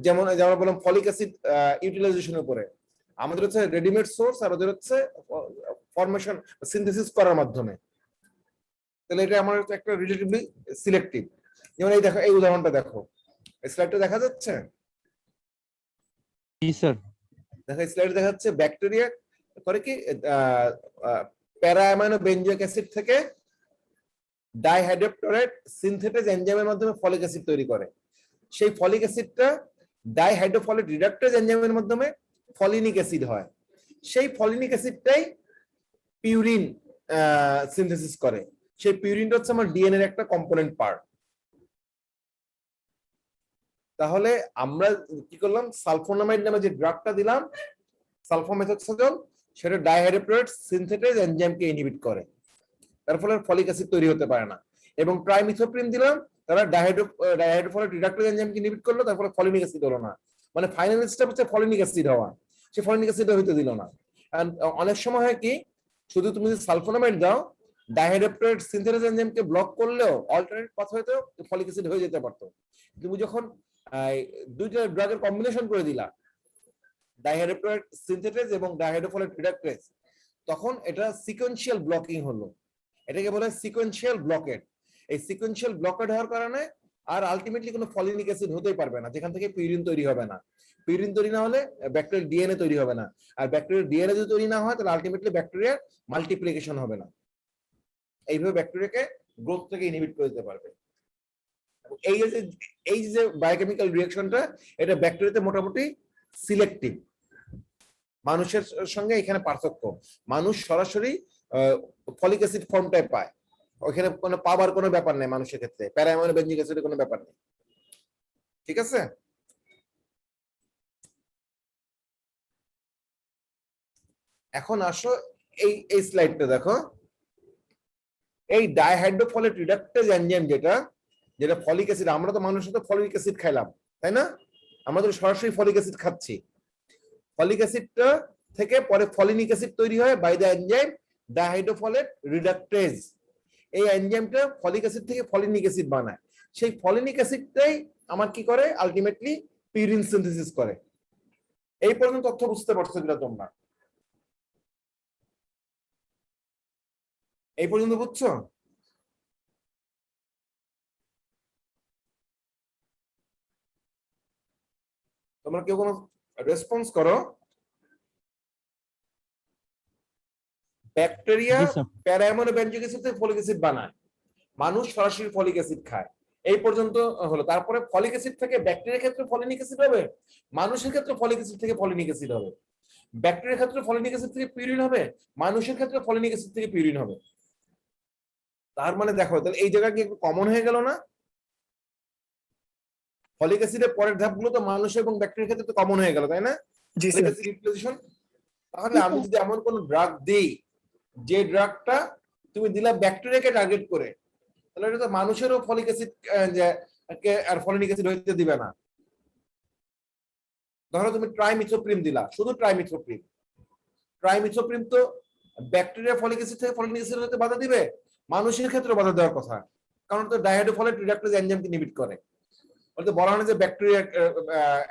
যেমন যেমন বললাম ফলিক অ্যাসিড ইউটিলাইজেশনের উপরে, আমাদের হচ্ছে রেডিমেড সোর্স আর ওদের হচ্ছে ফরমেশন সিনথেসিস করার মাধ্যমে। তাহলে এটা আমার হচ্ছে একটা রিলেটিভলি সিলেক্টিভ। যেমন এই দেখো, এই উদাহরণটা দেখো, স্লাইডটা দেখা যাচ্ছে? জি স্যার। দেখো স্লাইড দেখা যাচ্ছে ব্যাকটেরিয়া করে কি প্যারা অ্যামাইনো বেনজোইক অ্যাসিড থেকে ডাইহাইড্রোক্লোরাইড সিনথেটেজ এনজাইমের মাধ্যমে ফলিক অ্যাসিড তৈরি করে। সেই ফলিক অ্যাসিডটা ডাইহাইড্রোফলিক রিডাক্টেজ এনজাইমের মাধ্যমে ফলিনিক অ্যাসিড হয়। সেই ফলিনিক অ্যাসিডটাই পিউরিন সিনথেসিস করে। সেই পিউরিনটা হচ্ছে আমার ডিএনএ এর একটা কম্পোনেন্ট পার্ট। তাহলে আমরা কি করলাম, সালফোনামাইড নামে যে ড্রাগটা দিলাম সালফোমেথক্সাজোল, সেটা ডাইহাইড্রোক্লোরাইড সিনথেটেজ এনজাইমকে ইনহিবিট করে, তার ফলে ফলিক অ্যাসিড তৈরি হতে পারে না। এবং ট্রাইমিথোপ্রিন দিলাম, তারা ডাইহাইড্রোফলিক রিডাক্টেজ এনজাইমকে ইনহিবিট করলো, তার ফলে ফলিনিক অ্যাসিড হলো না। মানে ফাইনাল স্টেপ হচ্ছে ফলিনিক অ্যাসিড হওয়া, সে ফলিনিক অ্যাসিড হইতে দিল না। এন্ড অনেক সময় হয় কি, শুধু তুমি যদি সালফোনামাইড দাও, ডাইহাইড্রোক্লোরাইড সিনথেটেজ এনজাইমকে ব্লক করলেও অল্টারনেট পাথওয়েতেও ফলিক অ্যাসিড হয়ে যেতে পারতো। তুমি যখন দুইটা ড্রাগের কম্বিনেশন করে দিলা, ডাইহাইড্রোক্লোরাইড সিনথেটেজ এবং ডাইহাইড্রোফলিক রিডাক্টেজ, তখন এটা সিকোয়েন্সিয়াল ব্লকিং হলো। এটাকে বলে সিকোয়েন্সিয়াল ব্লকেড। এই সিকোয়েন্সিয়াল ব্লকেড হওয়ার কারণে আর আলটিমেটলি কোনো ফলিনিক অ্যাসিড হতেই পারবে না, যেখান থেকে পিউরিন তৈরি হবে না। পিউরিন তৈরি না হলে ব্যাকটেরিয়াল ডিএনএ তৈরি হবে না, আর ব্যাকটেরিয়াল ডিএনএ যদি তৈরি না হয় তাহলে আলটিমেটলি ব্যাকটেরিয়ার মাল্টিপ্লিকেশন হবে না। এইভাবে ব্যাকটেরিয়াকে গ্রোথ থেকে ইনহিবিট করে দিতে পারবে। এই যে বায়োকেমিক্যাল রিঅ্যাকশনটা, এটা ব্যাকটেরিয়াতে মোটামুটি সিলেক্টিভ। মানুষের সঙ্গে এখানে পার্থক্য, মানুষ সরাসরি ফলিক অ্যাসিড ফর্মটাই পায়, ওখানে কোনো পাওয়ার কোনো ব্যাপার নেই মানুষের ক্ষেত্রে, প্যারা অ্যামাইনো বেনজিক অ্যাসিডের কোনো ব্যাপার নেই। ঠিক আছে? এখন আসো এই স্লাইডটা দেখো। এই ডাইহাইড্রোফলিক রিডাক্টেজ এনজাইম যেটা ফলিক অ্যাসিড, আমরা তো মানুষের তো ফলিক অ্যাসিড খাইলাম, তাই না? আমরা তো সরাসরি ফলিক অ্যাসিড খাচ্ছি। ফলিক অ্যাসিডটা থেকে পরে ফলিনিক অ্যাসিড তৈরি হয় বাই দ্য এনজাইম ডাইহাইড্রোফলিক রিডাক্টেজ। এই এনজাইমটা ফলিক অ্যাসিড থেকে ফলিনিক অ্যাসিড বানায়। সেই ফলিনিক অ্যাসিডটাই আমার কি করে, আলটিমেটলি পিউরিন সিনথেসিস করে। এই পর্যন্ত তথ্য বুঝতে পারছো কিনা তোমরা? এই পর্যন্ত বুঝছো? তোমরা কেউ কোনো রেসপন্স করো? ব্যাকটেরিয়া প্যারা অ্যামাইনো বেনজিক অ্যাসিড থেকে ফলিক অ্যাসিড বানায়, মানুষ সরাসরি ফলিক অ্যাসিড খায়। এই পর্যন্ত হলো। তারপরে ফলিক অ্যাসিড থেকে ব্যাকটেরিয়ার ক্ষেত্রে ফলিনিক অ্যাসিড হবে, মানুষের ক্ষেত্রে ফলিক অ্যাসিড থেকে ফলিনিক অ্যাসিড হবে। ব্যাকটেরিয়ার ক্ষেত্রে ফলিনিক অ্যাসিড থেকে পিউরিন হবে, মানুষের ক্ষেত্রে ফলিনিক অ্যাসিড থেকে পিউরিন হবে। তার মানে দেখো, তাহলে এই জায়গা কি একটু কমন হয়ে গেল না? ফলিক অ্যাসিডের পরের ধাপগুলো তো মানুষ এবং ব্যাকটেরিয়ার ক্ষেত্রে তো কমন হয়ে গেল, তাই না? জি স্যার। তাহলে আমি যদি এমন কোন ড্রাগ দিই, যে ড্রাগটা তুমি দিলা ব্যাকটেরিয়াকে টার্গেট করে, তাহলে এটা তো মানুষেরও ফলিক অ্যাসিড আর ফলিনিক অ্যাসিড হইতে দিবে না। ধরো তুমি ট্রাইমিথোপ্রিম দিলা, শুধু ট্রাইমিথোপ্রিম তো ব্যাকটেরিয়া ফলিক অ্যাসিড থেকে ফলিনিক অ্যাসিড হতে বাধা দিবে, মানুষের ক্ষেত্রে বাধা দেওয়ার কথা, কারণ তো ডাইহাইড্রোফলিক রিডাক্টেজ এনজাইমকে ইনহিবিট করে। বলতে বলা হয় না যে ব্যাকটেরিয়া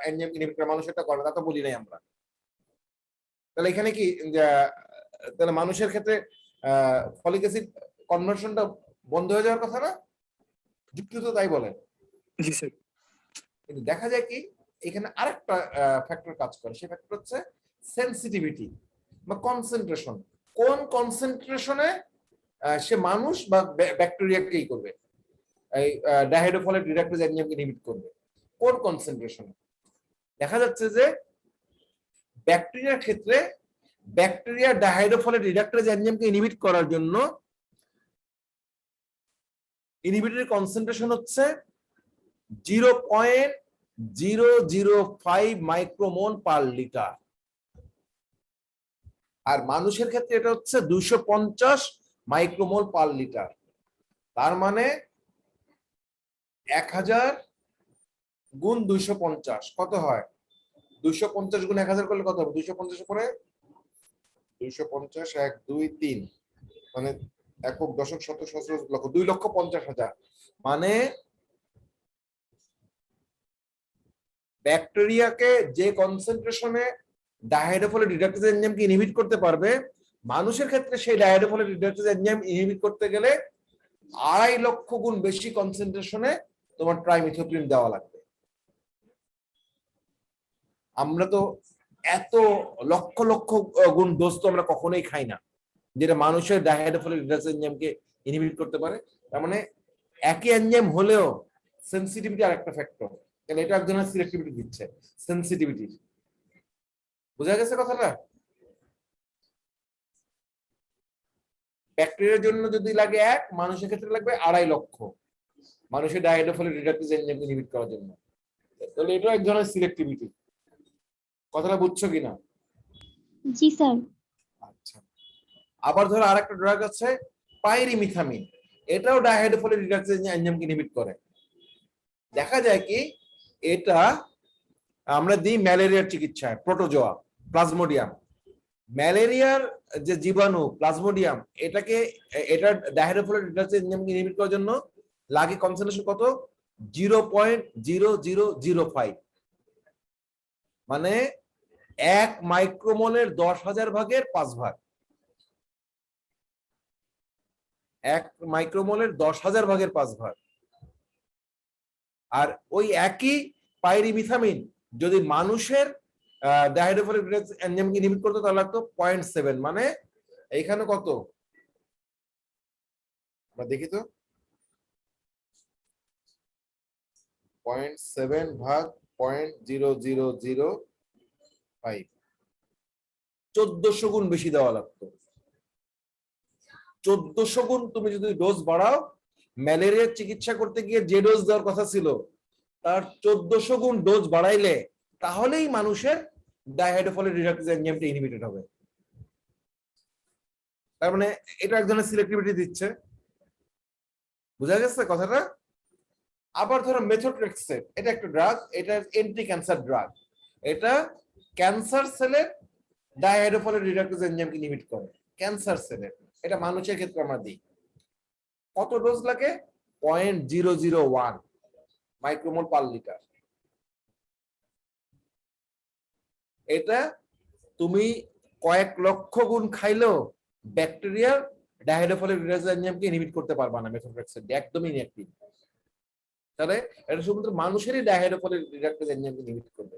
এনজাইম ইনহিবিট করে, মানুষেরটা করে, তা তো বলি নাই আমরা। তাহলে এখানে কি, তাহলে মানুষের ক্ষেত্রে ফলিক অ্যাসিড কনভার্সনটা বন্ধ হয়ে যাওয়ার কথা না? যুক্তি তো তাই বলে। জি স্যার। কিন্তু দেখা যায় কি, এখানে আরেকটা ফ্যাক্টর কাজ করে, সেই ফ্যাক্টর হচ্ছে সেনসিটিভিটি বা কনসেন্ট্রেশন। কোন কনসেন্ট্রেশনে সে মানুষ বা ব্যাকটেরিয়াকেই করবে, এই ডাইহাইড্রোফলিক রিডাক্টেজ এনজাইমকে ইনহিবিট করবে, কোন কনসেন্ট্রেশনে? দেখা যাচ্ছে যে ব্যাকটেরিয়ার ক্ষেত্রে ব্যাকটেরিয়া ডাইহাইড্রোফলিক রিডাক্টেজ এনজাইমকে ইনহিবিট করার জন্য ইনহিবিটরের কনসেন্ট্রেশন হচ্ছে 0.005 মাইক্রোমোল পার লিটার। আর মানুষের ক্ষেত্রে এটা হচ্ছে 250 মাইক্রোমোল পার লিটার। তার মানে 1000 গুণ 250 কত হয়? 250 গুণ 1000 করলে কত হবে? 250 পরে 250 1 2 3 মানে একক দশক শতক সহস্র লক্ষ 2,50,000 মানে ব্যাকটেরিয়াকে যে কনসেন্ট্রেশনে ডাইহাইড্রোফোলেট রিডাকটেজ এনজাইমকে ইনহিবিট করতে পারবে, মানুষের ক্ষেত্রে সেই ডাইহাইড্রোফোলেট রিডাকটেজ এনজাইম ইনহিবিট করতে গেলে 2.5 লক্ষ গুণ বেশি কনসেন্ট্রেশনে তোমার ট্রাইমিথোপ্রিন দেওয়া লাগবে। আমরা তো এত লক্ষ লক্ষ গুণ ডোজ তো আমরা কখনোই খাই না যেটা মানুষের ডাইহাইড্রোফোলেট রিডাকটেজ এনজাইমকে ইনহিবিট করতে পারে। তার মানে একই এনজাইম হলেও সেনসিটিভিটি আরেকটা ফ্যাক্টর, কারণ এটা এক ধরনের সিলেক্টিভিটি দিচ্ছে, সেনসিটিভিটি। বোঝা গেছে কথাটা? ব্যাকটেরিয়ার জন্য যদি লাগে 1, মানুষের ক্ষেত্রে লাগবে 2.5 লক্ষ মানুষের ডাইহাইড্রোফোলেট রিডাকটেজ এনজাইমকে ইনহিবিট করার জন্য। তাহলে এটা এক ধরনের সিলেক্টিভিটি। কথাটা বুঝছো কিনা? জি স্যার। আচ্ছা, আবার ধরো আরেকটা ড্রাগ আছে পাইরিমিথামিন, এটাও ডাইহাইড্রোফোলেট রিডাকটেজ এনজাইমকে ইনহিবিট করে। দেখা যায় কি এটা আমরা দিই ম্যালেরিয়ার চিকিৎসায়, প্রোটোজোয়া প্লাজমোডিয়াম। ম্যালেরিয়ার যে জীবাণু প্লাজমোডিয়াম, এটা ডাইহাইড্রোফোলেট রিডাকটেজ এনজাইমকে ইনহিবিট করার জন্য লাগে কনসেন্ট্রেশন কত? 0.0005, মানে 1 মাইক্রোমোলের 10,000 ভাগের 5 ভাগ। 1 মাইক্রোমোলের 10,000 ভাগের 5 ভাগ। আর ওই একই পাইরিমিথামিন যদি মানুষের ডাইহাইড্রোফোলেট রিডাকটেজ এনজাইমকে ইনহিবিট করতে তাহলে লাগতো 0.7, মানে এইখানে কত আমরা দেখি তো, 0.7 ভাগ 0.0005, 1400 গুণ বেশি দেওয়া লাগতো। 1400 গুণ তুমি যদি ডোজ বাড়াও, ম্যালেরিয়ার চিকিৎসা করতে গিয়ে যে ডোজ দেওয়ার কথা ছিল তার 1400 গুণ ডোজ বাড়াইলে তাহলেই মানুষের ডাইহাইড্রোফোলেট রিডাকটেজ এনজাইমটা ইনহিবিটেড হবে। তার মানে এটা এক ধরনের সিলেক্টিভিটি দিচ্ছে। বুঝা গেছে কথাটা? আবার ধরো মেথোট্রেক্সেট, এটা একটা ড্রাগ, এটা অ্যান্টি ক্যান্সার ড্রাগ। এটা ক্যান্সার সেলের ডাইহাইড্রোফোলেট রিডাকটেজ এনজাইমকে ইনহিবিট করে, ক্যান্সার সেলের। এটা মানুষের ক্ষেত্রে আমরা দিই। কত ডোজ লাগে? 0.001 মাইক্রোমোল পার লিটার। এটা তুমি কয়েক লক্ষ গুণ খাইলেও ব্যাকটেরিয়ার ডাইহাইড্রোফোলেট রিডাকটেজ এনজাইমকে ইনহিবিট করতে পারবা না মেথোট্রেক্সেট, একদমই ইনঅ্যাক্টিভ। তাহলে এটা শুধুমাত্র মানুষেরই ডাইহাইড্রোফোলেট রিডাকটেজ এনজাইমকে ইনহিবিট করবে,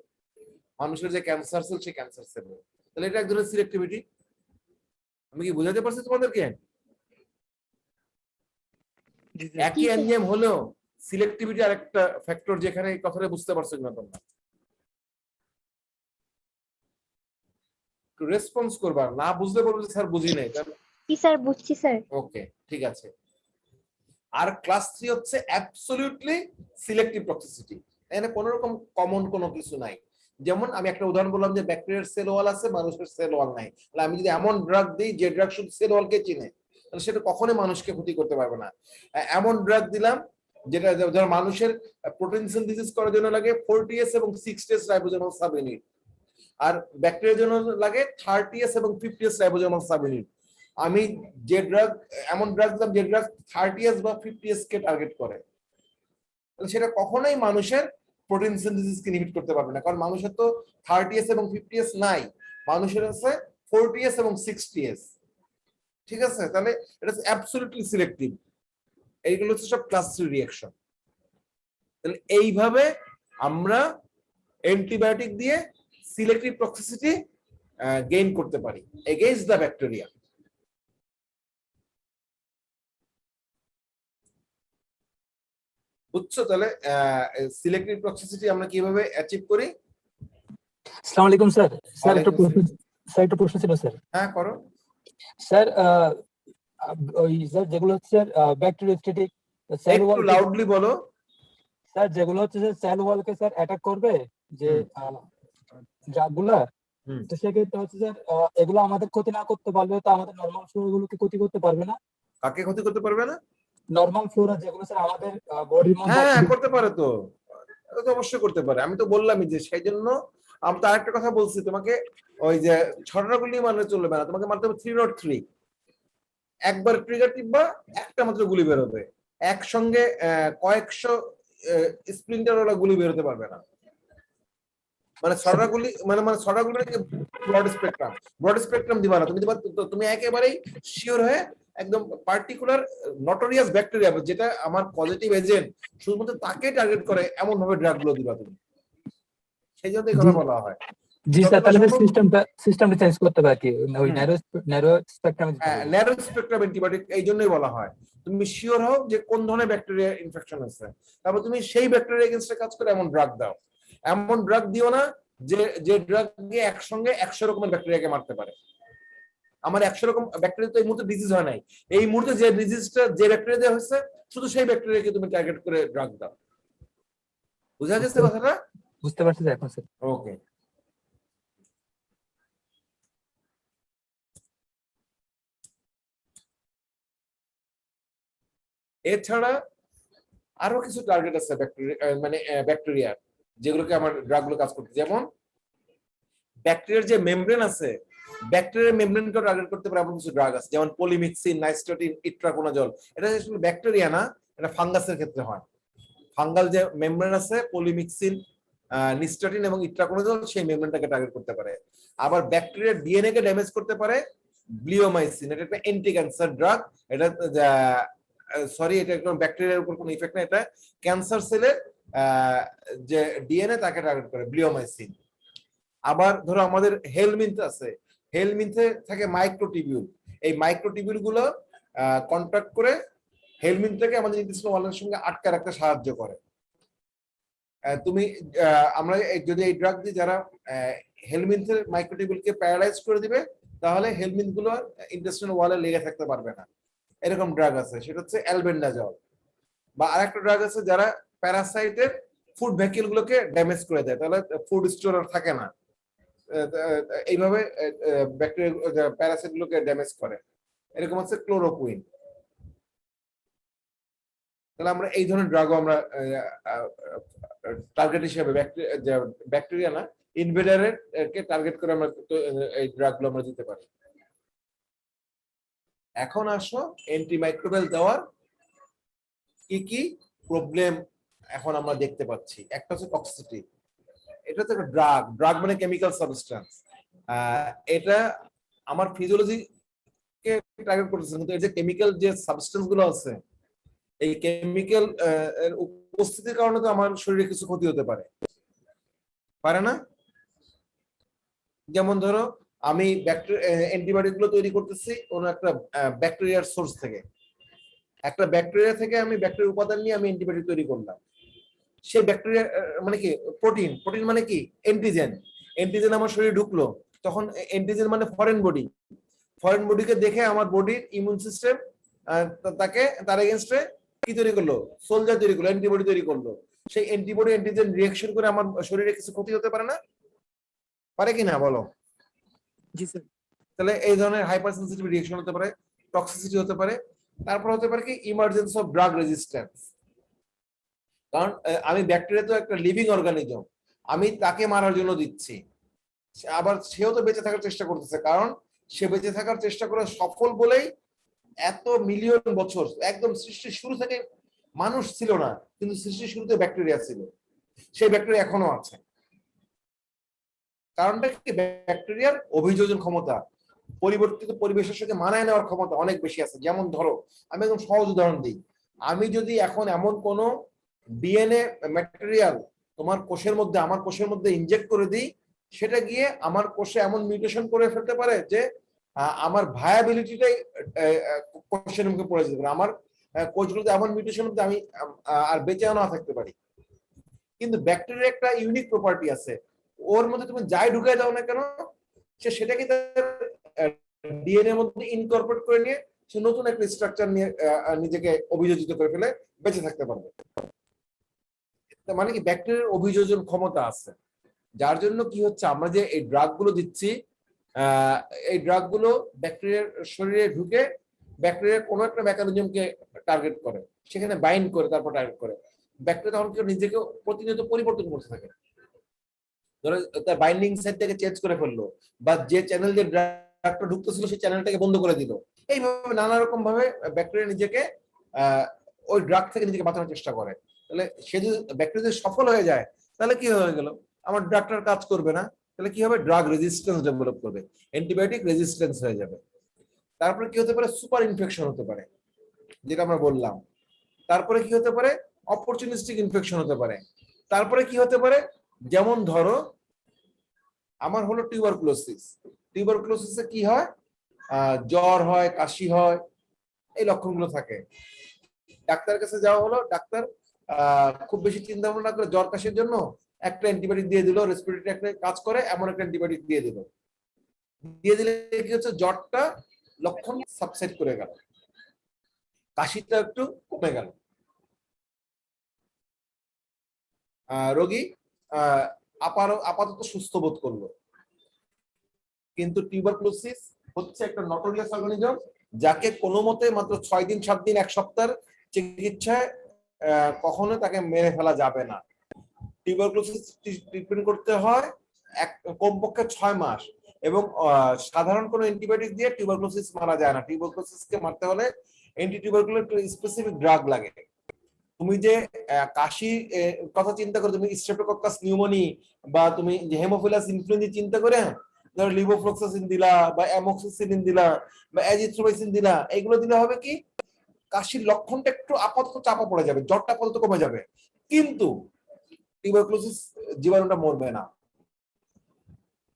মানুষের যে ক্যান্সার সেল সেই ক্যান্সার সেল। তাহলে এটা এক ধরনের সিলেক্টিভিটি। আমি কি বোঝাতে পারছি তোমাদেরকে? একই এনজাইম হলেও সিলেক্টিভিটি আরেকটা ফ্যাক্টর, যেখানে এই কথাটা বুঝতে পারছো কিনা তোমরা? একটু রেসপন্স করবা, না বুঝতে পারবে স্যার বুঝি নাই। জি স্যার, বুঝছি স্যার। ওকে, ঠিক আছে। আর ক্লাস 3 হচ্ছে অ্যাবসলিউটলি সিলেক্টিভ টক্সিসিটি। এখানে কোনো রকম কমন কোনো কিছু নাই। যেমন আমি একটা উদাহরণ বললাম যে ব্যাকটেরিয়ার সেল ওয়াল আছে, মানুষের সেল ওয়াল নাই। তাহলে আমি যদি এমন ড্রাগ দিই যে ড্রাগ শুধু সেল ওয়ালকে চিনে, তাহলে সেটা কখনোই মানুষকে ক্ষতি করতে পারবে না। এমন ড্রাগ দিলাম যেটা ধর মানুষের প্রোটিন সিনথেসিস করার জন্য লাগে 40S এবং 60S রাইবোজোমাল সাব ইউনিট, আর ব্যাকটেরিয়ার জন্য লাগে 30S এবং 50S রাইবোজোমাল সাব ইউনিট। আমি যে ড্রাগ এমন ড্রাগ দিলাম যে ড্রাগ 30S বা 50S কে টার্গেট করে, তাহলে সেটা কখনোই মানুষের প্রোটিন সিনথেসিসকে ইনহিবিট করতে পারবে না, কারণ মানুষের তো 30S এবং 50S নাই, মানুষের আছে 40S এবং 60S। ঠিক আছে? তাহলে এটা অ্যাবসলিউটলি সিলেক্টিভ। এইগুলো হচ্ছে সব ক্লাস 3 রিঅ্যাকশন। তাহলে এইভাবে আমরা অ্যান্টিবায়োটিক দিয়ে সিলেক্টিভ টক্সিসিটি গেইন করতে পারি এগেইনস্ট দ্য ব্যাকটেরিয়া। বুঝছো? তাহলে সিলেক্টিভ টক্সিসিটি আমরা কিভাবে অ্যাচিভ করি? আসসালামু আলাইকুম স্যার। স্যার একটা প্রশ্ন ছিল স্যার। হ্যাঁ করো স্যার। ওই স্যার যেগুলো হচ্ছে ব্যাকটেরিওস্ট্যাটিক সেল ওয়াল, একটু লাউডলি বলো স্যার। যেগুলো হচ্ছে সেল ওয়ালকে স্যার অ্যাটাক করবে যে ড্রাগগুলা, তো সেক্ষেত্রে হচ্ছে স্যার এগুলো আমাদের ক্ষতি না করতে পারলে তো আমাদের নরমাল ফ্লোরাগুলোকে ক্ষতি করতে পারবে না। কাকে ক্ষতি করতে পারবে না? নরমাল ফ্লোরা যেগুলো স্যার আমাদের বডির মধ্যে। হ্যাঁ করতে পারে তো, এটা তো অবশ্যই করতে পারে। আমি তো বললামই যে সেই জন্য আমি তো আরেকটা কথা বলছি তোমাকে, ওই যে ছড়াগুলি মানে চলবে না, তোমাকে মারতে হবে 303। একবার ট্রিগার টিপবা একটা মাত্র গুলি বের হবে, একসঙ্গে কয়েকশো স্প্লিন্টার ওরা গুলি বেরোতে পারবে না। মানে ছড়া গুলি মানে মানে ছড়া গুলি ব্রড স্পেকট্রাম দিবা না, তুমি দিবা তুমি একেবারেই শিওর হয়ে একদম পার্টিকুলার নটোরিয়াস ব্যাকটেরিয়া যেটা আমার পজিটিভ এজেন্ট শুধুমাত্র তাকে টার্গেট করে এমন ভাবে ড্রাগ গুলো দিবা তুমি, সেই জন্য এই কথা বলা হয়। জি স্যার, যতটা তাহলে সম্ভব- সিস্টেমটা চেঞ্জ করতে হবে আর কি, ওই narrow spectrum. Narrow spectrum antibiotic এই জন্যই বলা হয়, তুমি শিওর হও যে কোন ধরনের ব্যাকটেরিয়া ইনফেকশন আছে, তারপর তুমি সেই ব্যাকটেরিয়া এগেইনস্টে কাজ করে এমন ড্রাগ দাও। এমন ড্রাগ দিও না যে ড্রাগ দিয়ে একসঙ্গে 100 রকমের ব্যাকটেরিয়াকে মারতে পারে। আমার 100 রকম ব্যাকটেরিয়া তো এই মুহূর্তে ডিজিজ হয় নাই, এই মুহূর্তে যে ডিজিজটা যে ব্যাকটেরিয়া দিয়ে হচ্ছে শুধু সেই ব্যাকটেরিয়াকে তুমি টার্গেট করে ড্রাগ দাও। বুঝা গেছে কথাটা? বুঝতে পারছি স্যার এখন স্যার। ওকে। এছাড়া আরো কিছু টার্গেট আছে ব্যাকটেরিয়া মানে ব্যাকটেরিয়া যেগুলোকে আমার ড্রাগ গুলো কাজ করতে, যেমন ব্যাকটেরিয়ার যে মেমব্রেন আছে, ব্যাকটেরিয়ার মেমব্রেনকে টার্গেট করতে পারে এমন কিছু ড্রাগ আছে, যেমন পলিমিক্সিন, নাইস্টোটিন, ইট্রাকোনাজল। এটা আসলে ব্যাকটেরিয়া না, এটা ফাঙ্গাসের ক্ষেত্রে হয়। ফাঙ্গাল যে মেমব্রেন আছে, পলিমিক্সিন, নিস্টোটিন এবং ইট্রাকোনাজল, সেই মেমব্রেনটাকে টার্গেট করতে পারে। আবার ব্যাকটেরিয়ার ডিএনএ কে ড্যামেজ করতে পারে ব্লিওমাইসিন, এটা একটা অ্যান্টি ক্যান্সার ড্রাগ। এটা সরি, এটা একদম ব্যাকটেরিয়ার উপর কোনো ইফেক্ট না, এটা ক্যান্সার সেলের যে ডিএনএ তাকে টার্গেট করে ব্লিওমাইসিন। আবার ধরো আমাদের হেলমিন্থ আছে, হেলমিন্থে থাকে মাইক্রোটিবিউল, এই মাইক্রোটিবিউল গুলো কন্ট্যাক্ট করে হেলমিন্থটাকে আমাদের ইন্টেস্টিনাল ওয়ালের সঙ্গে আটকে রাখতে সাহায্য করে। তুমি আমরা যদি এই ড্রাগ দিই যারা হেলমিন্থের মাইক্রোটিবিউলকে প্যারালাইজ করে দিবে, তাহলে হেলমিন্থ গুলো ইন্টেস্টিনাল ওয়ালে লেগে থাকতে পারবে না। এরকম ড্রাগ আছে, সেটা হচ্ছে অ্যালবেন্ডাজল। বা আরেকটা ড্রাগ আছে যারা প্যারাসাইটের ফুড ভ্যাকুল গুলোকে ড্যামেজ করে দেয়, তাহলে ফুড স্টোর থাকে না, এইভাবে ব্যাকটেরিয়া প্যারাসাইট গুলোকে ড্যামেজ করে। এরকম হচ্ছে ক্লোরোকুইন। তাহলে আমরা এই ধরনের ড্রাগও আমরা টার্গেট হিসেবে ব্যাকটেরিয়া না, ইনভেডারের কে টার্গেট করে আমরা এই ড্রাগগুলো আমরা দিতে পারি। এখন আসো অ্যান্টিমাইক্রোবিয়াল দেওয়ার কি কি প্রবলেম এখন আমরা দেখতে পাচ্ছি। একটা হচ্ছে টক্সিসিটি, এটা হচ্ছে একটা ড্রাগ, ড্রাগ মানে কেমিক্যাল সাবস্টেন্স। এটা আমার ফিজিওলজি কে টার্গেট করতেছে, কিন্তু এই যে কেমিক্যাল যে সাবস্টেন্স গুলো আছে, এই কেমিক্যাল এর উপস্থিতির কারণে তো আমার শরীরে কিছু ক্ষতি হতে পারে না? যেমন ধরো আমি অ্যান্টিবায়োটিক গুলো তৈরি করতেছি কোন একটা ব্যাকটেরিয়ার সোর্স থেকে, একটা ব্যাকটেরিয়া থেকে আমি ব্যাকটেরিয়ার উপাদান নিয়ে আমি অ্যান্টিবায়োটিক তৈরি করলাম। সেই ব্যাকটেরিয়া মানে কি প্রোটিন, প্রোটিন মানে কি অ্যান্টিজেন, অ্যান্টিজেন আমার শরীরে ঢুকলো, তখন অ্যান্টিজেন মানে ফরেন বডি, ফরেন বডিকে দেখে আমার বডির ইমিউন সিস্টেম তাকে তার এগেইনস্টে কি তৈরি করলো, সোলজার তৈরি করলো, অ্যান্টিবডি তৈরি করলো। সেই অ্যান্টিবডি অ্যান্টিজেন রিঅ্যাকশন করে আমার শরীরে কিছু ক্ষতি হতে পারে না? পারে কি না বলো? জি স্যার। তাহলে এই ধরনের হাইপার সেনসিটিভ রিঅ্যাকশন হতে পারে, টক্সিসিটি হতে পারে। তারপর হতে পারে কি ইমার্জেন্স অফ ড্রাগ রেজিস্ট্যান্স, কারণ আমি ব্যাকটেরিয়া তো একটা লিভিং অর্গানিজম, আমি তাকে মারার জন্য দিচ্ছি, আবার সেও তো বেঁচে থাকার চেষ্টা করতেছে, কারণ সে বেঁচে থাকার চেষ্টা করে সফল বলেই এত মিলিয়ন বছর, একদম সৃষ্টির শুরু থেকে মানুষ ছিল না, কিন্তু সৃষ্টির শুরুতে ব্যাকটেরিয়া ছিল, সেই ব্যাকটেরিয়া এখনো আছে। কারণটা কি, ব্যাকটেরিয়ার অভিযোজন ক্ষমতা, পরিবর্তিত পরিবেশের সাথে মানায় নেওয়ার ক্ষমতা অনেক বেশি আছে। যেমন ধরো আমি একদম সহজ উদাহরণ দিই, আমি যদি এখন এমন কোন ডিএনএ ম্যাটেরিয়াল তোমার কোষের মধ্যে, আমার কোষের মধ্যে ইনজেক্ট করে দিই, সেটা গিয়ে আমার কোষে এমন মিউটেশন করে ফেলতে পারে যে আমার ভায়াবিলিটিটাই কোষের মুখে পড়ে যেতে পারে, আমার কোষগুলোতে এমন মিউটেশন হতে আমি আর বেঁচে না থাকতে পারি। কিন্তু ব্যাকটেরিয়ার একটা ইউনিক প্রপার্টি আছে, ওর মধ্যে তুমি যাই ঢুকে দাও না কেন, সে সেটাকে ডিএনএ এর মধ্যে ইনকর্পোরেট করে নিয়ে সে নতুন একটা স্ট্রাকচার নিয়ে নিজেকে অভিযোজিত করে ফেলে বেঁচে থাকতে পারবে। মানে কি ব্যাকটেরিয়ার অভিযোজন ক্ষমতা আছে, যার জন্য কি হচ্ছে আমরা যে এই ড্রাগ গুলো দিচ্ছি, এই ড্রাগ গুলো ব্যাকটেরিয়ার শরীরে ঢুকে ব্যাকটেরিয়ার কোনো একটা মেকানিজমকে টার্গেট করে, সেখানে বাইন্ড করে তারপর টার্গেট করে। ব্যাকটেরিয়া তখন কেউ নিজেকে প্রতিনিয়ত পরিবর্তন করতে থাকে, ধরো তার বাইন্ডিং সাইটটাকে চেঞ্জ করে ফেললো, বা যে চ্যানেল যে ড্রাগটা ঢুকতেছিল সেই চ্যানেলটাকে বন্ধ করে দিল, এইভাবে নানা রকম ভাবে ব্যাকটেরিয়া নিজেকে ওই ড্রাগ থেকে নিজেকে বাঁচানোর চেষ্টা করে। তাহলে সে যদি ব্যাকটেরিয়া যদি সফল হয়ে যায় তাহলে কি হয়ে গেল, আমার ড্রাগটার কাজ করবে না, তাহলে কি হবে, ড্রাগ রেজিস্ট্যান্স ডেভেলপ করবে, অ্যান্টিবায়োটিক রেজিস্ট্যান্স হয়ে যাবে। তারপরে কি হতে পারে, সুপার ইনফেকশন হতে পারে, যেটা আমরা বললাম। তারপরে কি হতে পারে, অপরচুনিস্টিক ইনফেকশন হতে পারে। তারপরে কি হতে পারে, যেমন ধরো আমার হলো টিউবারকুলোসিস, টিউবারকুলোসিসে কি হয়, জ্বর হয়, কাশি হয়, এই লক্ষণগুলো থাকে। ডাক্তারের কাছে যাওয়া হলো, ডাক্তার খুব বেশি চিন্তা ভাবনা না করে জ্বর কাশির জন্য একটা অ্যান্টিবায়োটিক দিয়ে দিল, রেসপিরেটরি একটা কাজ করে এমন একটা অ্যান্টিবায়োটিক দিয়ে দিল, দিয়ে দিলে কি হচ্ছে, জ্বরটা লক্ষণ সাবসাইড করে গেল, কাশিটা একটু কমে গেল, রোগী আপাতত সুস্থ বোধ করলো। কিন্তু টিউবারকুলোসিস হচ্ছে একটা নটোরিয়াস অর্গানিজম, যাকে কোনো মতে মাত্র 6 দিন 7 দিন 1 সপ্তাহের চিকিৎসায় কখনো তাকে মেরে ফেলা যাবে না। টিউবারকুলোসিস ট্রিটমেন্ট করতে হয় কমপক্ষে 6 মাস, এবং সাধারণ কোনো অ্যান্টিবায়োটিক দিয়ে টিউবারকুলোসিস মারা যায় না। টিউবারকুলোসিসকে মারতে হলে অ্যান্টি টিউবারকুলার স্পেসিফিক ড্রাগ লাগে। তুমি যে কাশি কথা চিন্তা করো, তুমি স্ট্রেপ্টোকক্কাস নিউমোনি বা তুমি যে হেমোফিলাস ইনফ্লুয়েঞ্জা চিন্তা করে ধরো লিভোফ্লক্সাসিন দিলা বা অ্যামোক্সিসিলিন দিলা বা অ্যাজিথ্রোমাইসিন দিলা, এগুলো দিলে হবে কি, কাশির লক্ষণটা একটু আপাতত চাপা পড়ে যাবে, জ্বরটা আপাতত কমে যাবে, কিন্তু টিউবারকুলোসিস জীবাণুটা মরবে না।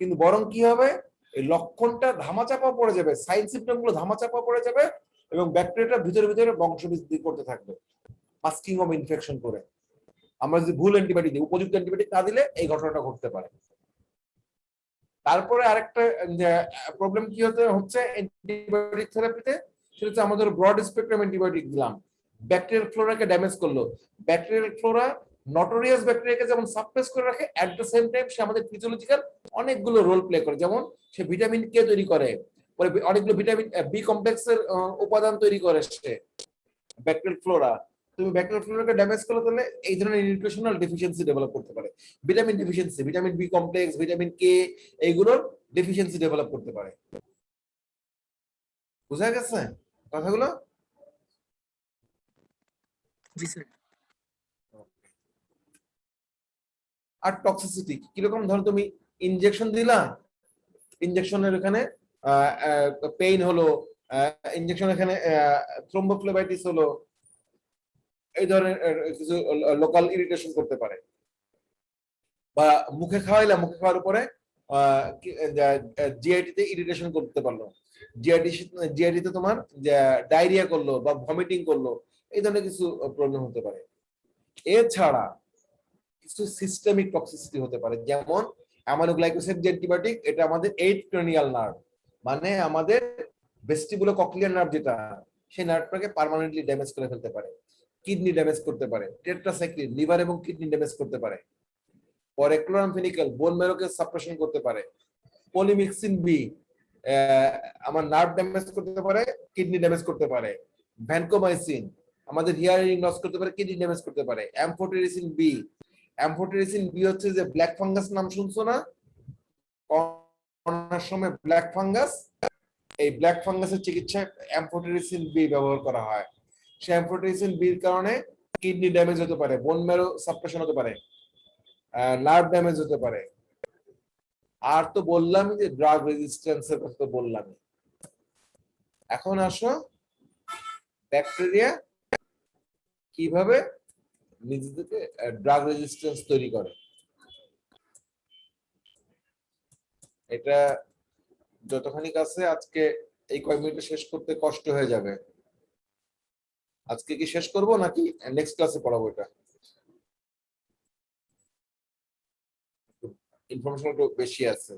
কিন্তু বরং কি হবে, এই লক্ষণটা ধামাচাপা পড়ে যাবে, সাইন সিম্পটম গুলো ধামাচাপা পড়ে যাবে, এবং ব্যাকটেরিয়াটা ভিতরে ভিতরে বংশবৃদ্ধি করতে থাকবে, মাস্কিং অফ ইনফেকশন করে। আমরা যদি ভুল অ্যান্টিবায়োটিক দিই, উপযুক্ত অ্যান্টিবায়োটিক না দিলে এই ঘটনাটা ঘটতে পারে। তারপরে আরেকটা প্রবলেম কি হচ্ছে অ্যান্টিবায়োটিক থেরাপিতে, সেটা হচ্ছে আমাদের ব্রড স্পেকট্রাম অ্যান্টিবায়োটিক দিলাম, ব্যাকটেরিয়াল ফ্লোরাকে ড্যামেজ করলো। ব্যাকটেরিয়াল ফ্লোরা নটোরিয়াস ব্যাকটেরিয়াকে যেমন সাপ্রেস করে রাখে, এট দ্য সেম টাইম সে আমাদের ফিজিওলজিক্যাল অনেকগুলো রোল প্লে করে। যেমন সে ভিটামিন কে তৈরি করে, পরে অনেকগুলো ভিটামিন বি কমপ্লেক্সের উপাদান তৈরি করে সে ব্যাকটেরিয়াল ফ্লোরা। তুমি ব্যাকটেরিয়াল ফ্লোরাকে ড্যামেজ করলে তাহলে এই ধরনের নিউট্রিশনাল ডেফিসিয়েন্সি ডেভেলপ করতে পারে, vitamin deficiency, vitamin B complex, vitamin K, এইগুলোর ডেফিসিয়েন্সি ডেভেলপ করতে পারে। বুঝা গেছে কথাগুলো? জি স্যার। আর টক্সিসিটি কিরকম, ধরো তুমি ইনজেকশন দিলা, ইনজেকশনের এখানে পেইন হলো, ইনজেকশন এখানে থ্রোম্বোফ্লেবাইটিস হলো, এই ধরনের কিছু লোকাল ইরিটেশন করতে পারে। বা মুখে খাওয়াইলা, মুখে খাওয়ার উপরে জিআইটি তে ইরিটেশন করতে পারলো, জিআইটি তে তোমার ডায়রিয়া করলো বা ভমিটিং করলো, এই ধরনের কিছু প্রবলেম হতে পারে। এছাড়া কিছু সিস্টেমিক টক্সিসিটি হতে পারে, যেমন অ্যামাইনোগ্লাইকোসাইড যে অ্যান্টিবায়োটিক, এটা আমাদের 8 ক্রেনিয়াল নার্ভ, মানে আমাদের ভেস্টিবুলোকক্লিয়ার নার্ভ যেটা, সেই নার্ভটাকে পার্মানেন্টলি ড্যামেজ করে ফেলতে পারে, কিডনি ড্যামেজ করতে পারে, টেট্রাসাইক্লিন লিভার এবং কিডনি ড্যামেজ করতে পারে, পরে ক্লোরামফেনিক্যাল বোন ম্যারোকে সাপ্রেশন করতে পারে, পলিমিক্সিন বি আমার নার্ভ ড্যামেজ করতে পারে, কিডনি ড্যামেজ করতে পারে, ভ্যানকোমাইসিন আমাদের হিয়ারিং লস করতে পারে, কিডনি ড্যামেজ করতে পারে, অ্যামফোটেরিসিন বি, অ্যামফোটেরিসিন বি হচ্ছে যে ব্ল্যাক ফাঙ্গাস নাম শুনছো না, করোনার সময় ব্ল্যাক ফাঙ্গাস, এই ব্ল্যাক ফাঙ্গাসের চিকিৎসায় অ্যামফোটেরিসিন বি ব্যবহার করা হয়। সেই অ্যামফোটেরিসিন বির কারণে কিডনি ড্যামেজ হতে পারে, বোন ম্যারো সাপ্রেশন হতে পারে, নার্ভ ড্যামেজ হতে পারে। আর তো বললাম যে ড্রাগ রেজিস্ট্যান্সের কথা তো বললাম। এখন আসো ব্যাকটেরিয়া কিভাবে নিজেদেরকে ড্রাগ রেজিস্ট্যান্স তৈরি করে। এটা যতখানি কাছে আজকে এই কয়েক মিনিটে শেষ করতে কষ্ট হয়ে যাবে। আজকে কি শেষ করব নাকি নেক্সট ক্লাসে পড়াবো? এটা ইনফরমেশন একটু বেশি আছে,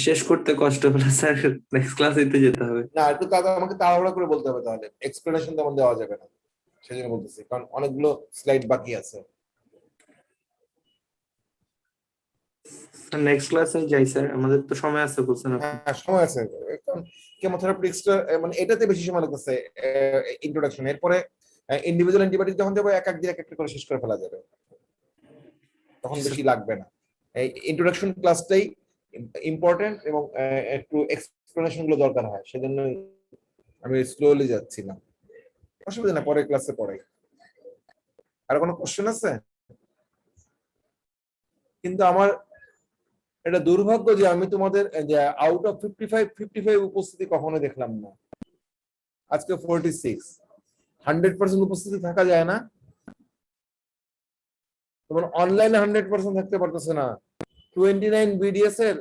শেষ করতে কষ্ট হলো স্যার, নেক্সট ক্লাসে যেতে হবে। না একটু আমাকে তাড়াহুড়া করে বলতে হবে, তাহলে এক্সপ্লেনেশন তেমন দেওয়া যাবে না, সেজন্য বলতেছি, কারণ অনেকগুলো স্লাইড বাকি আছে। নেক্সট ক্লাসে যাই স্যার, আমাদের তো সময় আছে বলছেন আপনি। হ্যাঁ সময় আছে, কারণ কেমোথেরাপিউটিক্সটা মানে এটাতে বেশি সময় লাগতেছে ইন্ট্রোডাকশন, এরপরে ইন্ডিভিজুয়াল অ্যান্টিবায়োটিক যখন যাবে এক এক দিন এক একটা করে শেষ করে ফেলা যাবে, তখন বেশি লাগবে না। এই ইন্ট্রোডাকশন ক্লাসটাই ইম্পর্টেন্ট এবং একটু এক্সপ্লেনেশন গুলো দরকার হয়, সেজন্য আমি স্লোলি যাচ্ছিলাম। অসুবিধা না, পরে ক্লাসে পড়াই। আর কোনো কোশ্চেন আছে? কিন্তু আমার এটা দুর্ভাগ্য যে আমি তোমাদের যে আউট অফ 55 উপস্থিতি কখনো দেখলাম না। আজকে 46, 100% উপস্থিতি থাকা যায় না। তোমার অনলাইনে 100% থাকতে পারতেছে না। 29 বিডিএস এর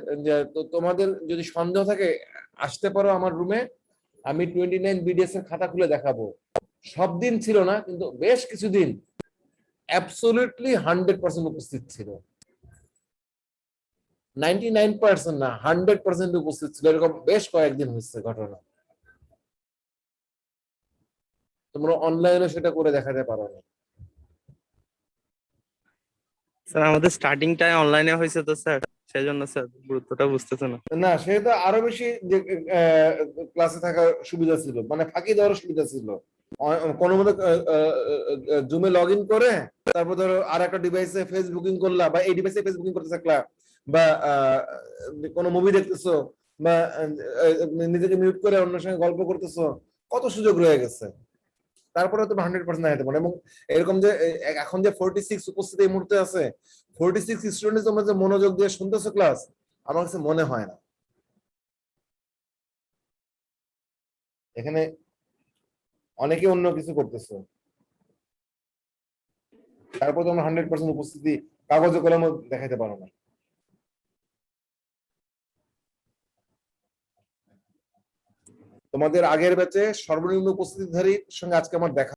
তোমাদের যদি সন্দেহ থাকে আসতে পারো আমার রুমে, আমি 29 বিডিএস এর খাতা খুলে দেখাবো। সব দিন ছিল না, কিন্তু বেশ কিছুদিন অ্যাবসলিউটলি 100% উপস্থিত ছিল। 99% না, 100% উপস্থিত ছিল। এরকম বেশ কয়েকদিন হচ্ছে ঘটনা। তোমরা অনলাইনে সেটা করে দেখাতে পারো না। স্যার আমাদের স্টার্টিংটাই অনলাইনে হয়েছে তো স্যার, সেই জন্য স্যার গুরুত্বটা বুঝতেছে না। না, সেটা আরো বেশি যে ক্লাসে থাকার সুবিধা ছিল, মানে ফাঁকি দেওয়ার সুবিধা ছিল। কোনো মতো জুমে লগ ইন করে তারপর ধরো আর একটা ডিভাইসে ফেসবুকিং করলা, বা এই ডিভাইসে ফেসবুকিং করতে থাকলা, বা কোনো মুভি দেখতেছো, বা নিজেকে মিউট করে অন্যের সঙ্গে গল্প করতেছো, কত সুযোগ রয়ে গেছে। তারপরে তুমি 100% দেখাতে পারো। এবং এরকম যে এখন যে 46 উপস্থিতি এই মুহূর্তে আছে, 46 স্টুডেন্ট তোমরা যে মনোযোগ দিয়ে শুনতেছো ক্লাস, আমার কাছে মনে হয় না। এখানে অনেকে অন্য কিছু করতেছো, তারপর তোমরা 100% উপস্থিতি কাগজে কলমে দেখাতে পারো না। তোমাদের আগের ব্যাচে সর্বনিম্ন উপস্থিতিধারীর সঙ্গে আজকে আমার দেখা